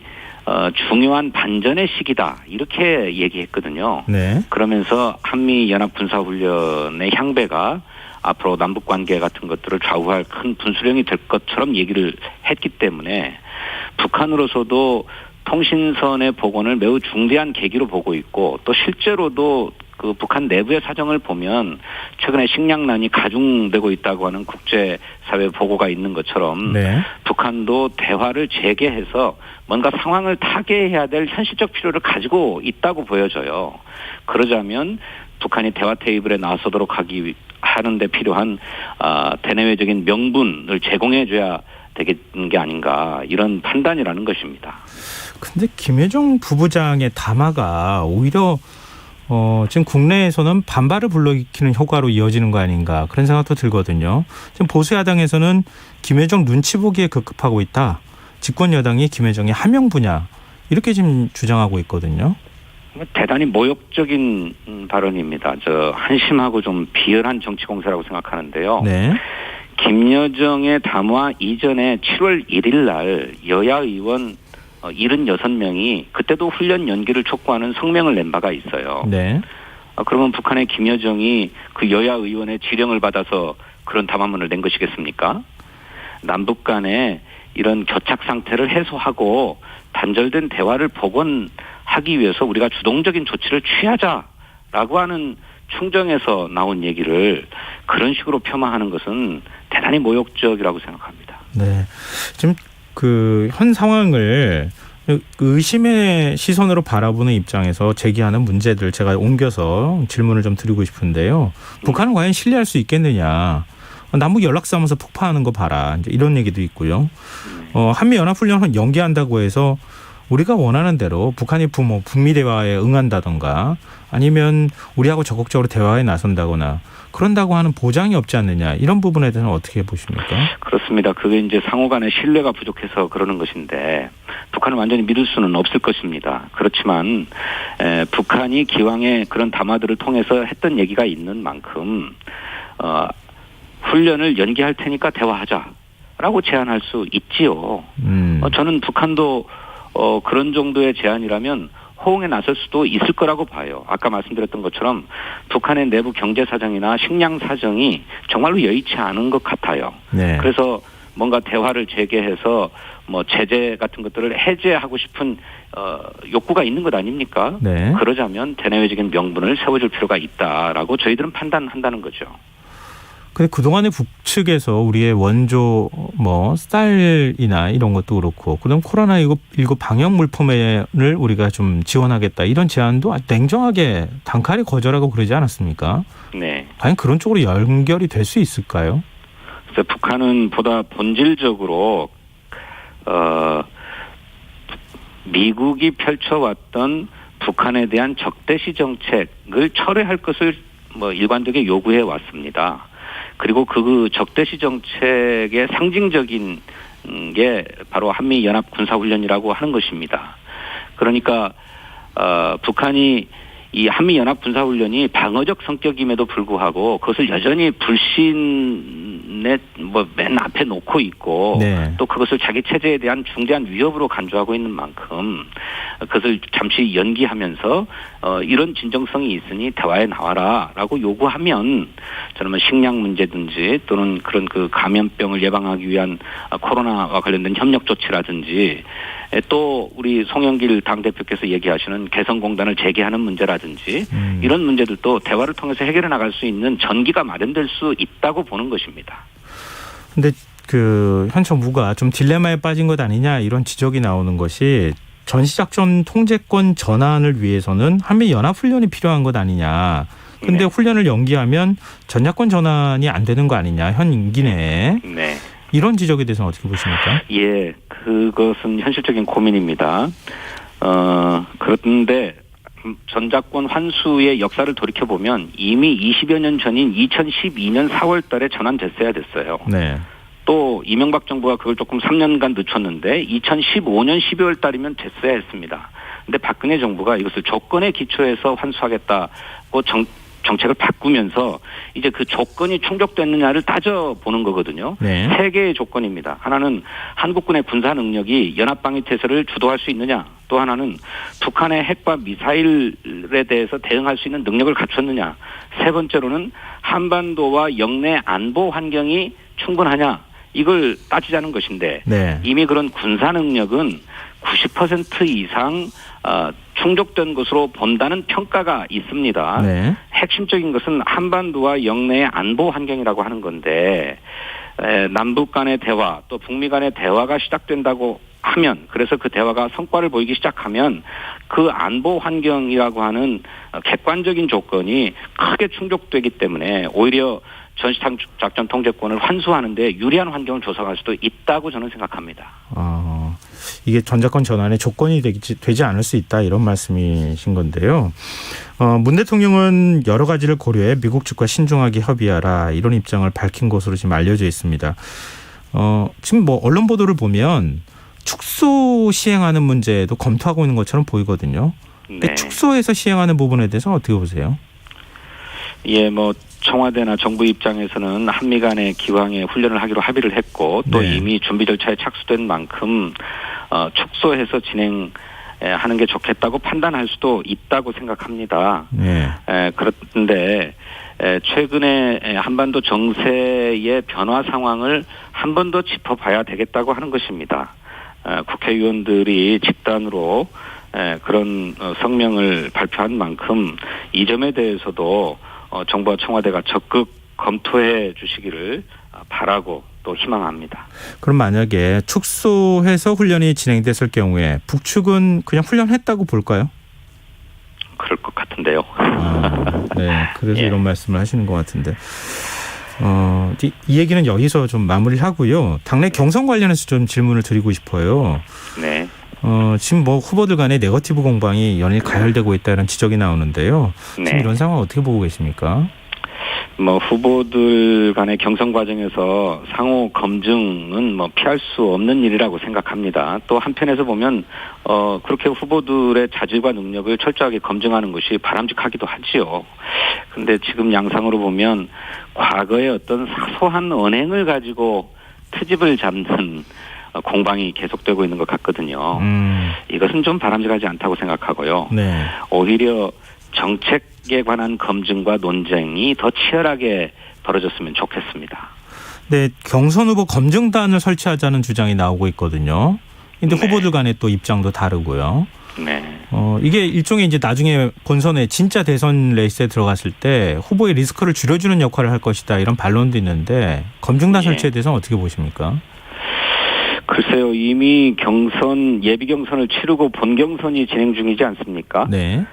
중요한 반전의 시기다 이렇게 얘기했거든요. 네. 그러면서 한미 연합 군사훈련의 향배가 앞으로 남북 관계 같은 것들을 좌우할 큰 분수령이 될 것처럼 얘기를 했기 때문에 북한으로서도 통신선의 복원을 매우 중대한 계기로 보고 있고, 또 실제로도 그 북한 내부의 사정을 보면 최근에 식량난이 가중되고 있다고 하는 국제사회 보고가 있는 것처럼, 네. 북한도 대화를 재개해서 뭔가 상황을 타개해야 될 현실적 필요를 가지고 있다고 보여져요. 그러자면 북한이 대화 테이블에 나서도록 하는 데 필요한 대내외적인 명분을 제공해줘야 되겠는 게 아닌가, 이런 판단이라는 것입니다. 근데 김여정 부부장의 담화가 오히려 지금 국내에서는 반발을 불러일으키는 효과로 이어지는 거 아닌가 그런 생각도 들거든요. 지금 보수 야당에서는 김여정 눈치 보기에 급급하고 있다. 집권 여당이 김여정의 하명부냐 이렇게 지금 주장하고 있거든요. 대단히 모욕적인 발언입니다. 한심하고 좀 비열한 정치 공세라고 생각하는데요. 네. 김여정의 담화 이전에 7월 1일 날 여야 의원 76명이 그때도 훈련 연기를 촉구하는 성명을 낸 바가 있어요. 네. 그러면 북한의 김여정이 그 여야 의원의 지령을 받아서 그런 담화문을 낸 것이겠습니까? 남북 간에 이런 교착 상태를 해소하고 단절된 대화를 복원하기 위해서 우리가 주동적인 조치를 취하자라고 하는 충정에서 나온 얘기를 그런 식으로 폄하하는 것은 대단히 모욕적이라고 생각합니다. 네. 지금 그 현 상황을 의심의 시선으로 바라보는 입장에서 제기하는 문제들 제가 옮겨서 질문을 좀 드리고 싶은데요. 북한은 과연 신뢰할 수 있겠느냐. 남북 연락사무소 폭파하는 거 봐라. 이제 이런 얘기도 있고요. 한미 연합훈련을 연기한다고 해서 우리가 원하는 대로 북한이 북미 대화에 응한다던가 아니면 우리하고 적극적으로 대화에 나선다거나 그런다고 하는 보장이 없지 않느냐 이런 부분에 대해서는 어떻게 보십니까? 그렇습니다. 그게 이제 상호 간의 신뢰가 부족해서 그러는 것인데 북한을 완전히 믿을 수는 없을 것입니다. 그렇지만 북한이 기왕에 그런 담화들을 통해서 했던 얘기가 있는 만큼 훈련을 연기할 테니까 대화하자라고 제안할 수 있지요. 저는 북한도 그런 정도의 제안이라면 호응에 나설 수도 있을 거라고 봐요. 아까 말씀드렸던 것처럼 북한의 내부 경제 사정이나 식량 사정이 정말로 여의치 않은 것 같아요. 네. 그래서 뭔가 대화를 재개해서 제재 같은 것들을 해제하고 싶은 욕구가 있는 것 아닙니까? 네. 그러자면 대내외적인 명분을 세워줄 필요가 있다라고 저희들은 판단한다는 거죠. 근데 그동안의 북측에서 우리의 원조 쌀이나 이런 것도 그렇고 그다음 코로나19 방역 물품을 우리가 좀 지원하겠다 이런 제안도 냉정하게 단칼에 거절하고 그러지 않았습니까? 네. 과연 그런 쪽으로 연결이 될 수 있을까요? 그래서 북한은 보다 본질적으로 미국이 펼쳐왔던 북한에 대한 적대시 정책을 철회할 것을 일관되게 요구해 왔습니다. 그리고 그 적대시 정책의 상징적인 게 바로 한미 연합 군사훈련이라고 하는 것입니다. 그러니까 북한이 이 한미 연합 군사훈련이 방어적 성격임에도 불구하고 그것을 여전히 불신의 맨 앞에 놓고 있고 네. 또 그것을 자기 체제에 대한 중대한 위협으로 간주하고 있는 만큼 그것을 잠시 연기하면서 이런 진정성이 있으니 대화에 나와라라고 요구하면 저는 식량 문제든지 또는 그런 그 감염병을 예방하기 위한 코로나와 관련된 협력 조치라든지 또 우리 송영길 당대표께서 얘기하시는 개성공단을 재개하는 문제라든지 이런 문제들도 대화를 통해서 해결해 나갈 수 있는 전기가 마련될 수 있다고 보는 것입니다. 근데 현 정부가 좀 딜레마에 빠진 것 아니냐 이런 지적이 나오는 것이 전시작전 통제권 전환을 위해서는 한미 연합훈련이 필요한 것 아니냐. 근데 네. 훈련을 연기하면 전략권 전환이 안 되는 거 아니냐 현 임기 내에. 네. 이런 지적에 대해서는 어떻게 보십니까? 예, 그것은 현실적인 고민입니다. 그런데 전작권 환수의 역사를 돌이켜보면 이미 20여 년 전인 2012년 4월 달에 전환됐어야 됐어요. 네. 또 이명박 정부가 그걸 조금 3년간 늦췄는데 2015년 12월 달이면 됐어야 했습니다. 근데 박근혜 정부가 이것을 조건에 기초해서 환수하겠다고 정책을 바꾸면서 이제 그 조건이 충족됐느냐를 따져보는 거거든요. 네. 세 개의 조건입니다. 하나는 한국군의 군사 능력이 연합방위태세를 주도할 수 있느냐. 또 하나는 북한의 핵과 미사일에 대해서 대응할 수 있는 능력을 갖췄느냐. 세 번째로는 한반도와 영내 안보 환경이 충분하냐. 이걸 따지자는 것인데 네. 이미 그런 군사 능력은 90% 이상 충족된 것으로 본다는 평가가 있습니다. 네. 핵심적인 것은 한반도와 영내의 안보 환경이라고 하는 건데 남북 간의 대화 또 북미 간의 대화가 시작된다고 하면 그래서 그 대화가 성과를 보이기 시작하면 그 안보 환경이라고 하는 객관적인 조건이 크게 충족되기 때문에 오히려 전시작전 통제권을 환수하는 데 유리한 환경을 조성할 수도 있다고 저는 생각합니다. 이게 전작권 전환의 조건이 되지 않을 수 있다 이런 말씀이신 건데요. 문 대통령은 여러 가지를 고려해 미국 측과 신중하게 협의하라 이런 입장을 밝힌 것으로 지금 알려져 있습니다. 지금 뭐 언론 보도를 보면 축소 시행하는 문제도 검토하고 있는 것처럼 보이거든요. 근데 네. 축소해서 시행하는 부분에 대해서 어떻게 보세요? 예, 뭐 청와대나 정부 입장에서는 한미 간의 기왕에 훈련을 하기로 합의를 했고 또 네. 이미 준비 절차에 착수된 만큼 축소해서 진행하는 게 좋겠다고 판단할 수도 있다고 생각합니다. 네. 그런데 최근에 한반도 정세의 변화 상황을 한 번 더 짚어봐야 되겠다고 하는 것입니다. 국회의원들이 집단으로 그런 성명을 발표한 만큼 이 점에 대해서도 정부와 청와대가 적극 검토해 주시기를 바라고 또 희망합니다. 그럼 만약에 축소해서 훈련이 진행됐을 경우에 북측은 그냥 훈련했다고 볼까요? 그럴 것 같은데요. 네, 그래서 예. 이런 말씀을 하시는 것 같은데 이 얘기는 여기서 좀 마무리를 하고요. 당내 경선 관련해서 좀 질문을 드리고 싶어요. 네. 지금 뭐 후보들 간의 네거티브 공방이 연일 가열되고 있다는 지적이 나오는데요. 지금 네. 이런 상황 어떻게 보고 계십니까? 뭐 후보들 간의 경선 과정에서 상호 검증은 뭐 피할 수 없는 일이라고 생각합니다. 또 한편에서 보면 그렇게 후보들의 자질과 능력을 철저하게 검증하는 것이 바람직하기도 하지요. 그런데 지금 양상으로 보면 과거의 어떤 사소한 언행을 가지고 트집을 잡는 공방이 계속되고 있는 것 같거든요. 이것은 좀 바람직하지 않다고 생각하고요. 네. 오히려 정책에 관한 검증과 논쟁이 더 치열하게 벌어졌으면 좋겠습니다. 네, 경선 후보 검증단을 설치하자는 주장이 나오고 있거든요. 근데 네. 후보들 간의 또 입장도 다르고요. 네. 이게 일종의 이제 나중에 본선에 진짜 대선 레이스에 들어갔을 때 후보의 리스크를 줄여주는 역할을 할 것이다 이런 반론도 있는데 검증단 예. 설치에 대해서는 어떻게 보십니까? 글쎄요, 이미 예비 경선을 치르고 본 경선이 진행 중이지 않습니까? 네.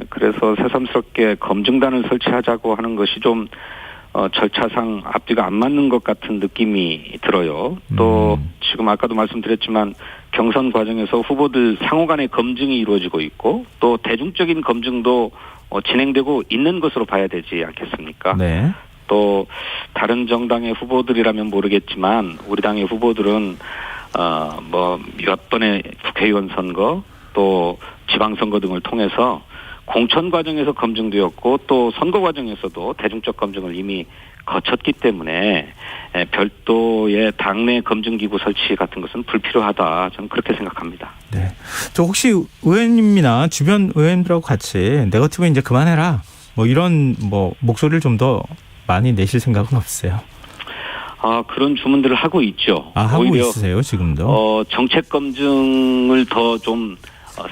그래서 새삼스럽게 검증단을 설치하자고 하는 것이 좀 절차상 앞뒤가 안 맞는 것 같은 느낌이 들어요. 또 지금 아까도 말씀드렸지만 경선 과정에서 후보들 상호 간의 검증이 이루어지고 있고 또 대중적인 검증도 진행되고 있는 것으로 봐야 되지 않겠습니까? 네. 또 다른 정당의 후보들이라면 모르겠지만 우리 당의 후보들은 뭐 몇 번의 국회의원 선거 또 지방선거 등을 통해서 공천 과정에서 검증되었고 또 선거 과정에서도 대중적 검증을 이미 거쳤기 때문에 별도의 당내 검증기구 설치 같은 것은 불필요하다. 저는 그렇게 생각합니다. 네. 저 혹시 의원님이나 주변 의원들하고 같이 네거티브 이제 그만해라. 뭐 이런 뭐 목소리를 좀 더 많이 내실 생각은 없으세요? 그런 주문들을 하고 있죠. 하고 오히려 있으세요, 지금도? 정책 검증을 더 좀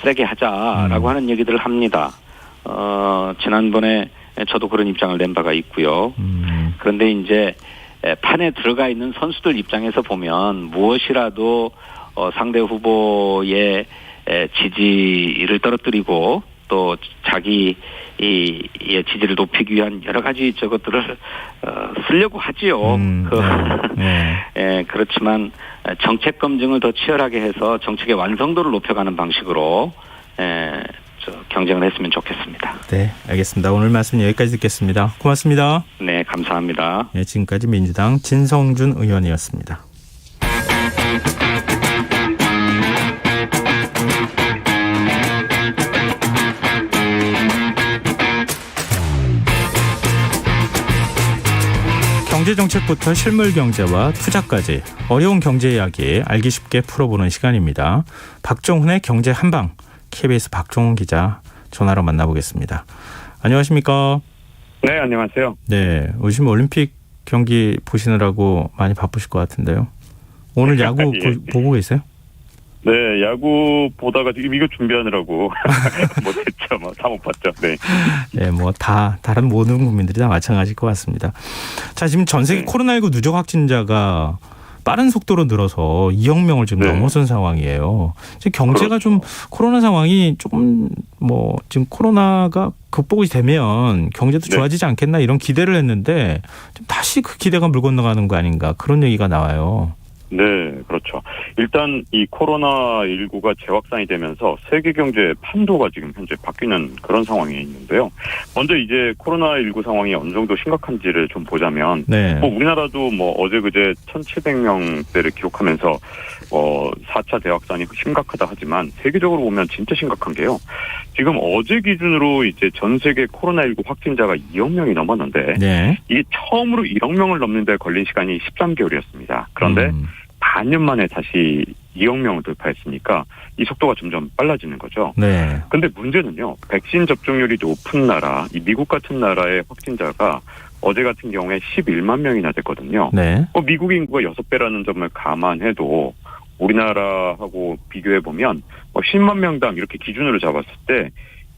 세게 하자라고 하는 얘기들을 합니다. 지난번에 저도 그런 입장을 낸 바가 있고요. 그런데 이제 판에 들어가 있는 선수들 입장에서 보면 무엇이라도 상대 후보의 지지를 떨어뜨리고 또 자기의 지지를 높이기 위한 여러 가지 저것들을 쓰려고 하지요. 네. 그렇지만 정책 검증을 더 치열하게 해서 정책의 완성도를 높여가는 방식으로 경쟁을 했으면 좋겠습니다. 네, 알겠습니다. 오늘 말씀 여기까지 듣겠습니다. 고맙습니다. 네, 감사합니다. 네, 지금까지 민주당 진성준 의원이었습니다. 경제정책부터 실물 경제와 투자까지 어려운 경제 이야기 알기 쉽게 풀어보는 시간입니다. 박종훈의 경제 한방, KBS 박종훈 기자 전화로 만나보겠습니다. 안녕하십니까? 네, 안녕하세요. 네, 요즘 올림픽 경기 보시느라고 많이 바쁘실 것 같은데요. 오늘 야구 예. 보고 계세요? 네, 야구 보다가 지금 이거 준비하느라고 못했죠. 사못 봤죠. 네. 네, 뭐 다른 모든 국민들이 다 마찬가지일 것 같습니다. 자, 지금 전 세계 코로나19 누적 확진자가 빠른 속도로 늘어서 2억 명을 지금 넘어선 상황이에요. 지금 경제가 좀 코로나 상황이 조금 지금 코로나가 극복이 되면 경제도 좋아지지 않겠나 이런 기대를 했는데 좀 다시 그 기대가 물 건너가는 거 아닌가 그런 얘기가 나와요. 네, 그렇죠. 일단 이 코로나19가 재확산이 되면서 세계 경제 판도가 지금 현재 바뀌는 그런 상황이 있는데요. 먼저 이제 코로나19 상황이 어느 정도 심각한지를 좀 보자면, 네. 뭐 우리나라도 뭐 어제 그제 1,700명대를 기록하면서 4차 대확산이 심각하다 하지만 세계적으로 보면 진짜 심각한 게요. 지금 어제 기준으로 이제 전 세계 코로나19 확진자가 2억 명이 넘었는데, 네. 이게 처음으로 1억 명을 넘는 데 걸린 시간이 13개월이었습니다. 그런데 반년 만에 다시 2억 명을 돌파했으니까 이 속도가 점점 빨라지는 거죠. 네. 근데 문제는요. 백신 접종률이 높은 나라, 이 미국 같은 나라의 확진자가 어제 같은 경우에 11만 명이나 됐거든요. 네. 미국 인구가 6배라는 점을 감안해도 우리나라하고 비교해보면 10만 명당 이렇게 기준으로 잡았을 때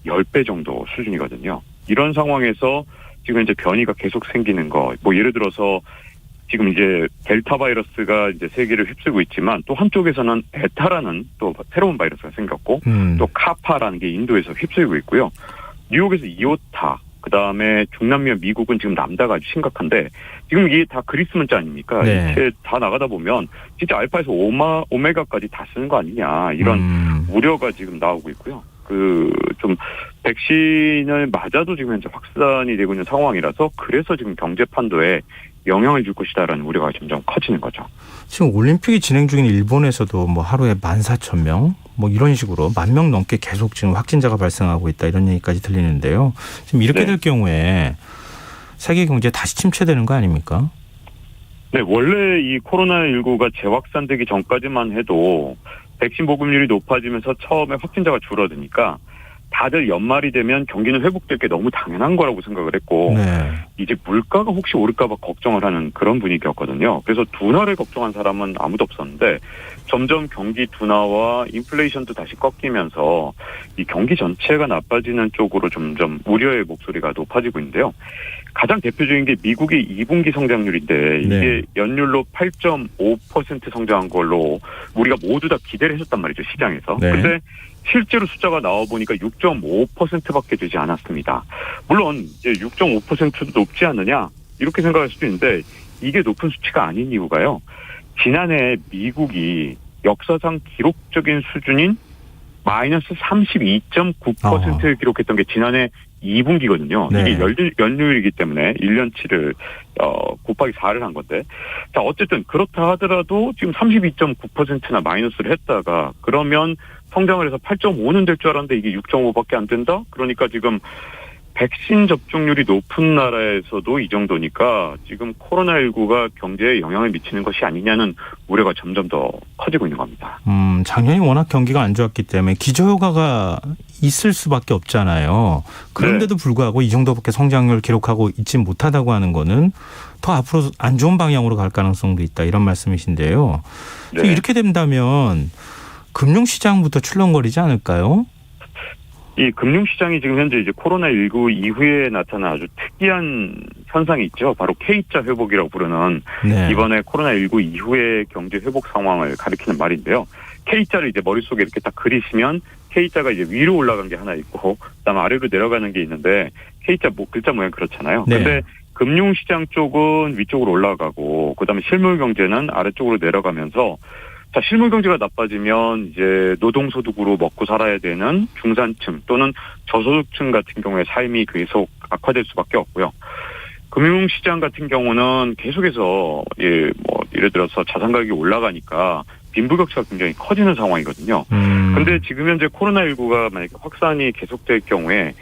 10배 정도 수준이거든요. 이런 상황에서 지금 이제 변이가 계속 생기는 거, 뭐 예를 들어서 지금 이제 델타 바이러스가 이제 세계를 휩쓸고 있지만 또 한쪽에서는 베타라는 또 새로운 바이러스가 생겼고 또 카파라는 게 인도에서 휩쓸고 있고요. 뉴욕에서 이오타, 그다음에 중남미와 미국은 지금 남다가 아주 심각한데 지금 이게 다 그리스 문자 아닙니까? 네. 이게 다 나가다 보면 진짜 알파에서 오메가까지 다 쓰는 거 아니냐 이런 우려가 지금 나오고 있고요. 좀 백신을 맞아도 지금 현재 확산이 되고 있는 상황이라서 그래서 지금 경제 판도에 영향을 줄 것이다라는 우려가 점점 커지는 거죠. 지금 올림픽이 진행 중인 일본에서도 뭐 하루에 14,000명 뭐 이런 식으로 10,000명 넘게 계속 지금 확진자가 발생하고 있다 이런 얘기까지 들리는데요. 지금 이렇게 될 경우에 세계 경제 다시 침체되는 거 아닙니까? 네, 원래 이 코로나19가 재확산되기 전까지만 해도 백신 보급률이 높아지면서 처음에 확진자가 줄어드니까 다들 연말이 되면 경기는 회복될 게 너무 당연한 거라고 생각을 했고 네. 이제 물가가 혹시 오를까 봐 걱정을 하는 그런 분위기였거든요. 그래서 둔화를 걱정한 사람은 아무도 없었는데 점점 경기 둔화와 인플레이션도 다시 꺾이면서 이 경기 전체가 나빠지는 쪽으로 점점 우려의 목소리가 높아지고 있는데요. 가장 대표적인 게 미국의 2분기 성장률인데 이게 연율로 8.5% 성장한 걸로 우리가 모두 다 기대를 했었단 말이죠, 시장에서. 네. 근데 실제로 숫자가 나와보니까 6.5%밖에 되지 않았습니다. 물론 이제 6.5%도 높지 않느냐 이렇게 생각할 수도 있는데 이게 높은 수치가 아닌 이유가요. 지난해 미국이 역사상 기록적인 수준인 마이너스 32.9%를 기록했던 게 지난해 2분기거든요. 네. 이게 연율이기 때문에 1년치를 곱하기 4를 한 건데. 자, 어쨌든 그렇다 하더라도 지금 32.9%나 마이너스를 했다가 그러면 성장을 해서 8.5는 될 줄 알았는데 이게 6.5밖에 안 된다? 그러니까 지금 백신 접종률이 높은 나라에서도 이 정도니까 지금 코로나19가 경제에 영향을 미치는 것이 아니냐는 우려가 점점 더 커지고 있는 겁니다. 작년이 워낙 경기가 안 좋았기 때문에 기저효과가 있을 수밖에 없잖아요. 그런데도 불구하고 이 정도밖에 성장률을 기록하고 있지 못하다고 하는 거는 더 앞으로 안 좋은 방향으로 갈 가능성도 있다 이런 말씀이신데요. 네. 이렇게 된다면 금융시장부터 출렁거리지 않을까요? 이 금융시장이 지금 현재 이제 코로나19 이후에 나타난 아주 특이한 현상이 있죠. 바로 K자 회복이라고 부르는 네. 이번에 코로나19 이후의 경제 회복 상황을 가리키는 말인데요. K자를 이제 머릿속에 이렇게 딱 그리시면 K자가 이제 위로 올라간 게 하나 있고 그다음에 아래로 내려가는 게 있는데 K자 글자 모양 그렇잖아요. 네. 근데 금융시장 쪽은 위쪽으로 올라가고 그다음에 실물 경제는 아래쪽으로 내려가면서 자, 실물 경제가 나빠지면 이제 노동소득으로 먹고 살아야 되는 중산층 또는 저소득층 같은 경우에 삶이 계속 악화될 수밖에 없고요. 금융시장 같은 경우는 계속해서 예를 들어서 자산 가격이 올라가니까 빈부격차가 굉장히 커지는 상황이거든요. 근데 지금 현재 코로나19가 만약에 확산이 계속될 경우에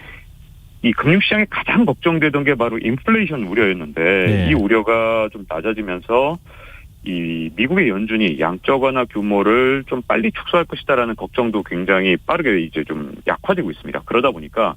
이 금융시장에 가장 걱정되던 게 바로 인플레이션 우려였는데 네. 이 우려가 좀 낮아지면서 이 미국의 연준이 양적 완화 규모를 좀 빨리 축소할 것이다라는 걱정도 굉장히 빠르게 이제 좀 약화되고 있습니다. 그러다 보니까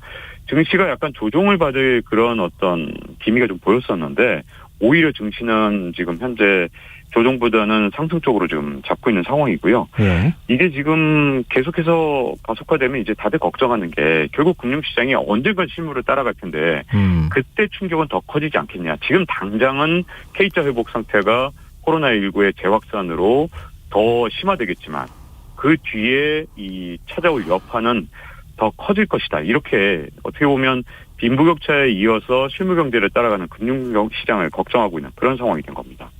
증시가 약간 조정을 받을 그런 어떤 기미가 좀 보였었는데 오히려 증시는 지금 현재 조정보다는 상승 쪽으로 지금 잡고 있는 상황이고요. 네. 이게 지금 계속해서 가속화되면 이제 다들 걱정하는 게 결국 금융시장이 언젠가 실물을 따라갈 텐데 그때 충격은 더 커지지 않겠냐. 지금 당장은 K자 회복 상태가 코로나19의 재확산으로 더 심화되겠지만 그 뒤에 이 찾아올 여파는 더 커질 것이다. 이렇게 어떻게 보면 빈부격차에 이어서 실물 경제를 따라가는 금융시장을 걱정하고 있는 그런 상황이 된 겁니다.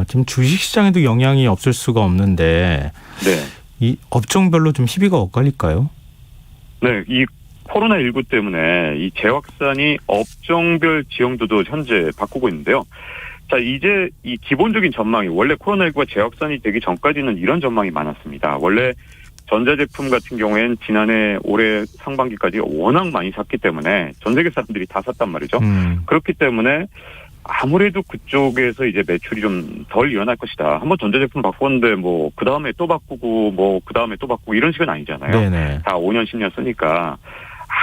지금 주식시장에도 영향이 없을 수가 없는데 네. 이 업종별로 좀 희비가 엇갈릴까요? 네, 이 코로나19 때문에 이 재확산이 업종별 지형도도 현재 바꾸고 있는데요. 자, 이제 이 기본적인 전망이 원래 코로나19가 재확산이 되기 전까지는 이런 전망이 많았습니다. 원래 전자제품 같은 경우에는 지난해 올해 상반기까지 워낙 많이 샀기 때문에 전 세계 사람들이 다 샀단 말이죠. 그렇기 때문에 아무래도 그쪽에서 이제 매출이 좀 덜 일어날 것이다. 한번 전자제품 바꿨는데 뭐 그 다음에 또 바꾸고 뭐 그 다음에 또 바꾸고 이런 식은 아니잖아요. 네네. 다 5년 10년 쓰니까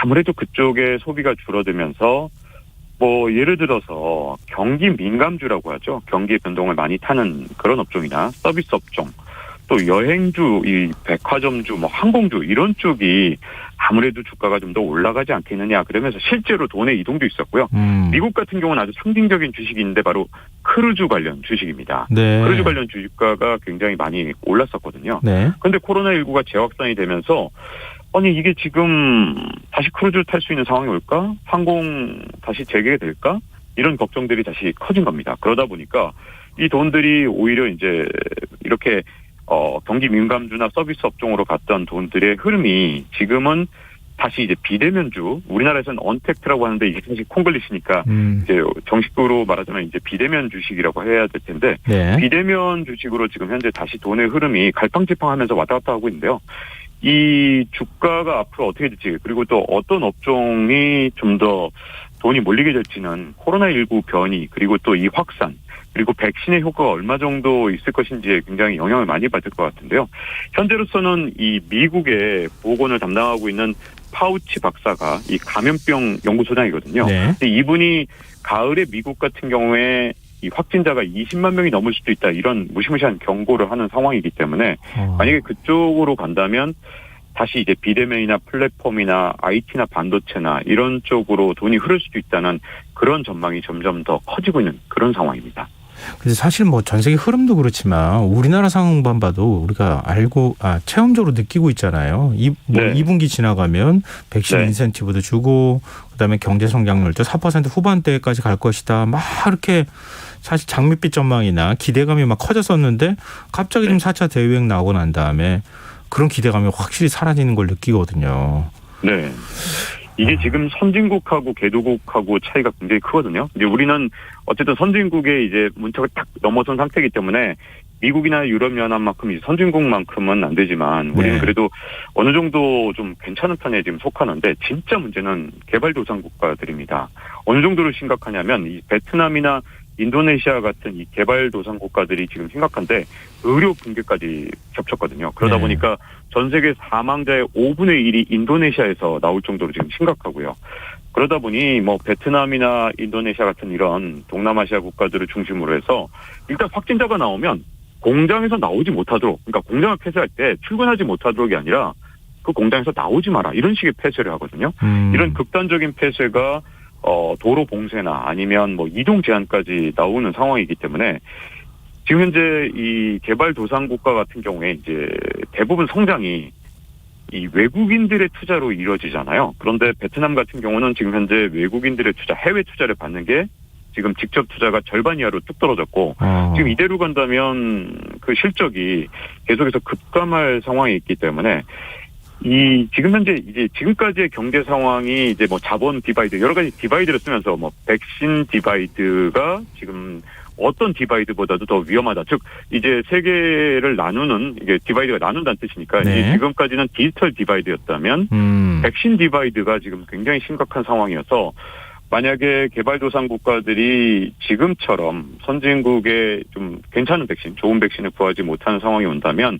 아무래도 그쪽에 소비가 줄어들면서 뭐 예를 들어서 경기 민감주라고 하죠. 경기 변동을 많이 타는 그런 업종이나 서비스 업종, 또 여행주, 이 백화점주, 뭐 항공주 이런 쪽이 아무래도 주가가 좀 더 올라가지 않겠느냐 그러면서 실제로 돈의 이동도 있었고요. 미국 같은 경우는 아주 상징적인 주식이 있는데 바로 크루즈 관련 주식입니다. 네. 크루즈 관련 주가가 굉장히 많이 올랐었거든요. 네. 그런데 코로나19가 재확산이 되면서 아니 이게 지금 다시 크루즈 탈 수 있는 상황이 올까? 항공 다시 재개될까? 이런 걱정들이 다시 커진 겁니다. 그러다 보니까 이 돈들이 오히려 이제 이렇게 경기 민감주나 서비스 업종으로 갔던 돈들의 흐름이 지금은 다시 이제 비대면주, 우리나라에서는 언택트라고 하는데 이게 사실 콩글리시니까 이제 정식으로 말하자면 이제 비대면 주식이라고 해야 될 텐데 네. 비대면 주식으로 지금 현재 다시 돈의 흐름이 갈팡질팡하면서 왔다 갔다 하고 있는데요. 이 주가가 앞으로 어떻게 될지 그리고 또 어떤 업종이 좀 더 돈이 몰리게 될지는 코로나19 변이 그리고 또 이 확산 그리고 백신의 효과가 얼마 정도 있을 것인지에 굉장히 영향을 많이 받을 것 같은데요. 현재로서는 이 미국의 보건을 담당하고 있는 파우치 박사가 이 감염병 연구소장이거든요. 네. 근데 이분이 가을에 미국 같은 경우에 이 확진자가 20만 명이 넘을 수도 있다 이런 무시무시한 경고를 하는 상황이기 때문에 만약에 그쪽으로 간다면 다시 이제 비대면이나 플랫폼이나 IT나 반도체나 이런 쪽으로 돈이 흐를 수도 있다는 그런 전망이 점점 더 커지고 있는 그런 상황입니다. 근데 사실 뭐 전 세계 흐름도 그렇지만 우리나라 상황만 봐도 우리가 체험적으로 느끼고 있잖아요. 네. 2분기 지나가면 백신 네. 인센티브도 주고 그다음에 경제 성장률도 4% 후반대까지 갈 것이다. 막 이렇게 사실 장밋빛 전망이나 기대감이 막 커졌었는데 갑자기 좀 4차 대유행 나오고 난 다음에 그런 기대감이 확실히 사라지는 걸 느끼거든요. 네. 이게 지금 선진국하고 개도국하고 차이가 굉장히 크거든요. 이제 우리는 어쨌든 선진국의 이제 문턱을 딱 넘어선 상태이기 때문에 미국이나 유럽연합만큼 이제 선진국만큼은 안 되지만 우리는 네. 그래도 어느 정도 좀 괜찮은 편에 지금 속하는데 진짜 문제는 개발도상국가들입니다. 어느 정도로 심각하냐면 이 베트남이나 인도네시아 같은 이 개발도상 국가들이 지금 심각한데 의료 붕괴까지 겹쳤거든요. 그러다 네. 보니까 전 세계 사망자의 5분의 1이 인도네시아에서 나올 정도로 지금 심각하고요. 그러다 보니 뭐 베트남이나 인도네시아 같은 이런 동남아시아 국가들을 중심으로 해서 일단 확진자가 나오면 공장에서 나오지 못하도록, 그러니까 공장을 폐쇄할 때 출근하지 못하도록이 아니라 그 공장에서 나오지 마라 이런 식의 폐쇄를 하거든요. 이런 극단적인 폐쇄가 도로 봉쇄나 아니면 뭐 이동 제한까지 나오는 상황이기 때문에 지금 현재 이 개발도상 국가 같은 경우에 이제 대부분 성장이 이 외국인들의 투자로 이루어지잖아요. 그런데 베트남 같은 경우는 지금 현재 외국인들의 투자, 해외 투자를 받는 게 지금 직접 투자가 절반 이하로 뚝 떨어졌고 지금 이대로 간다면 그 실적이 계속해서 급감할 상황이 있기 때문에 지금 현재 이제 지금까지의 경제 상황이 이제 뭐 자본 디바이드 여러 가지 디바이드를 쓰면서 뭐 백신 디바이드가 지금 어떤 디바이드보다도 더 위험하다. 즉 이제 세계를 나누는 이게 디바이드가 나눈다는 뜻이니까 네. 이제 지금까지는 디지털 디바이드였다면 백신 디바이드가 지금 굉장히 심각한 상황이어서 만약에 개발도상 국가들이 지금처럼 선진국에 좀 괜찮은 백신, 좋은 백신을 구하지 못하는 상황이 온다면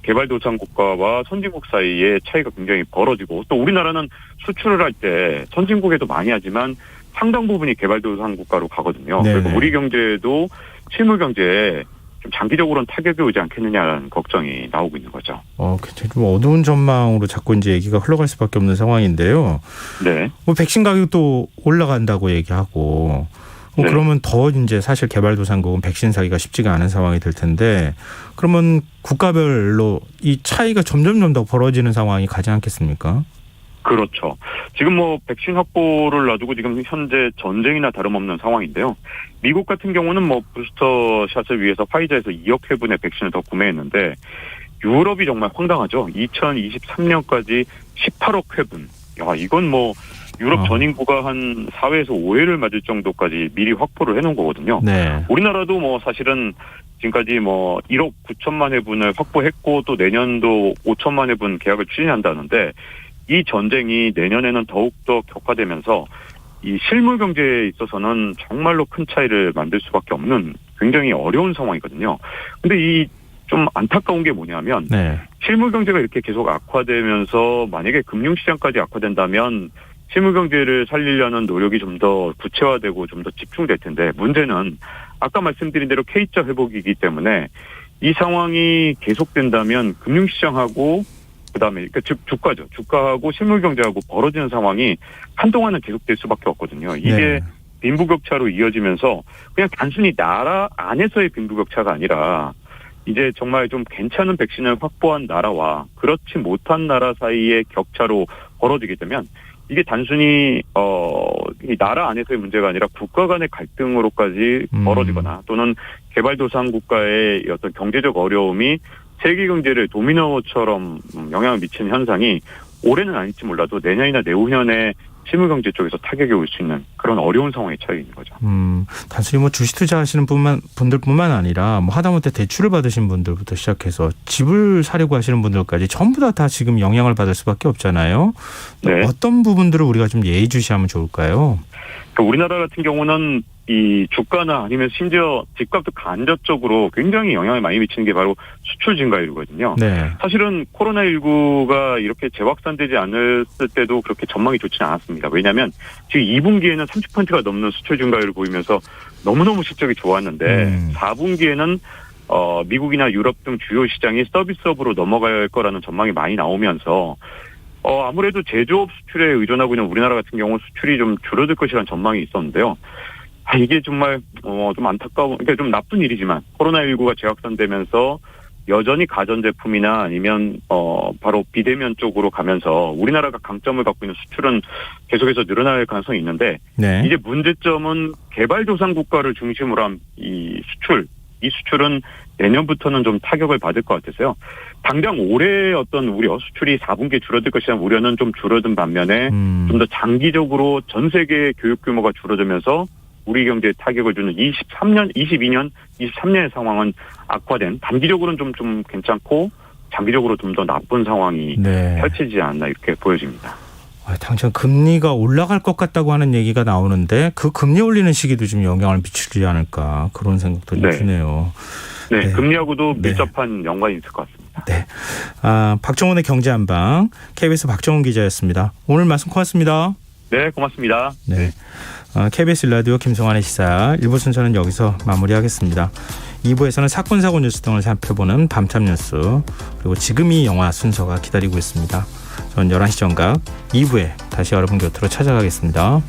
개발도상 국가와 선진국 사이의 차이가 굉장히 벌어지고 또 우리나라는 수출을 할 때 선진국에도 많이 하지만 상당 부분이 개발도상 국가로 가거든요. 네네. 그래서 우리 경제도 실물 경제에 좀 장기적으로는 타격이 오지 않겠느냐는 걱정이 나오고 있는 거죠. 굉장히 좀 어두운 전망으로 자꾸 이제 얘기가 흘러갈 수밖에 없는 상황인데요. 네. 뭐 백신 가격도 올라간다고 얘기하고 네. 그러면 더 이제 사실 개발도상국은 백신 사기가 쉽지가 않은 상황이 될 텐데 그러면 국가별로 이 차이가 점점 더 벌어지는 상황이 가지 않겠습니까? 그렇죠. 지금 뭐 백신 확보를 놔두고 지금 현재 전쟁이나 다름없는 상황인데요. 미국 같은 경우는 뭐 부스터 샷을 위해서 화이자에서 2억 회분의 백신을 더 구매했는데 유럽이 정말 황당하죠. 2023년까지 18억 회분. 야, 이건 뭐 유럽 전 인구가 한 4회에서 5회를 맞을 정도까지 미리 확보를 해놓은 거거든요. 네. 우리나라도 뭐 사실은 지금까지 뭐 1억 9천만 회분을 확보했고 또 내년도 5천만 회분 계약을 추진한다는데 이 전쟁이 내년에는 더욱더 격화되면서 이 실물 경제에 있어서는 정말로 큰 차이를 만들 수밖에 없는 굉장히 어려운 상황이거든요. 근데 이 좀 안타까운 게 뭐냐면 네. 실물 경제가 이렇게 계속 악화되면서 만약에 금융시장까지 악화된다면 실물 경제를 살리려는 노력이 좀 더 구체화되고 좀 더 집중될 텐데 문제는 아까 말씀드린 대로 K자 회복이기 때문에 이 상황이 계속된다면 금융시장하고 그다음에 그러니까 즉 주가죠. 주가하고 실물 경제하고 벌어지는 상황이 한동안은 계속될 수밖에 없거든요. 이게 네. 빈부격차로 이어지면서 그냥 단순히 나라 안에서의 빈부격차가 아니라 이제 정말 좀 괜찮은 백신을 확보한 나라와 그렇지 못한 나라 사이의 격차로 벌어지게 되면 이게 단순히 이 나라 안에서의 문제가 아니라 국가 간의 갈등으로까지 벌어지거나 또는 개발도상 국가의 어떤 경제적 어려움이 세계 경제를 도미노처럼 영향을 미치는 현상이 올해는 아닐지 몰라도 내년이나 내후년에 실물 경제 쪽에서 타격이 올 수 있는 그런 어려운 상황에 처해 있는 거죠. 단순히 뭐 주식 투자하시는 분들뿐만 아니라 뭐 하다못해 대출을 받으신 분들부터 시작해서 집을 사려고 하시는 분들까지 전부 다 지금 영향을 받을 수밖에 없잖아요. 네. 어떤 부분들을 우리가 좀 예의주시하면 좋을까요? 우리나라 같은 경우는 이 주가나 아니면 심지어 집값도 간접적으로 굉장히 영향을 많이 미치는 게 바로 수출 증가율이거든요. 네. 사실은 코로나19가 이렇게 재확산되지 않았을 때도 그렇게 전망이 좋지는 않았습니다. 왜냐하면 지금 2분기에는 30%가 넘는 수출 증가율을 보이면서 너무너무 실적이 좋았는데 4분기에는 미국이나 유럽 등 주요 시장이 서비스업으로 넘어갈 거라는 전망이 많이 나오면서 아무래도 제조업 수출에 의존하고 있는 우리나라 같은 경우 수출이 좀 줄어들 것이라는 전망이 있었는데요. 이게 정말 좀 안타까운, 그러니까 좀 나쁜 일이지만 코로나19가 재확산되면서 여전히 가전제품이나 아니면 바로 비대면 쪽으로 가면서 우리나라가 강점을 갖고 있는 수출은 계속해서 늘어날 가능성이 있는데 네. 이제 문제점은 개발도상 국가를 중심으로 한 이 수출은 내년부터는 좀 타격을 받을 것 같아서요. 당장 올해 어떤 우려, 수출이 4분기에 줄어들 것이라는 우려는 좀 줄어든 반면에 좀 더 장기적으로 전 세계 교육 규모가 줄어들면서 우리 경제에 타격을 주는 22년, 23년의 상황은 악화된, 단기적으로는 좀 괜찮고 장기적으로 좀 더 나쁜 상황이 네. 펼치지 않나 이렇게 보여집니다. 당장 금리가 올라갈 것 같다고 하는 얘기가 나오는데 그 금리 올리는 시기도 좀 영향을 미치지 않을까 그런 생각도 좀 드네요. 네, 네. 금리하고도 네. 밀접한 연관이 있을 것 같습니다. 네, 박정훈의 경제한방 KBS 박정훈 기자였습니다. 오늘 말씀 고맙습니다. 네, 고맙습니다. 네. KBS 라디오 김성환의 시사 1부 순서는 여기서 마무리하겠습니다. 2부에서는 사건 사고 뉴스 등을 살펴보는 밤참 뉴스 그리고 지금이 영화 순서가 기다리고 있습니다. 저는 11시 정각 2부에 다시 여러분 곁으로 찾아가겠습니다.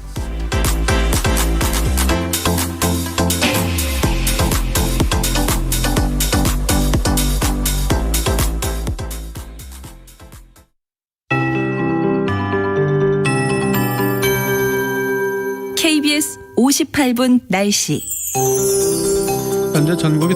KBS 58분 날씨. 현재 전국이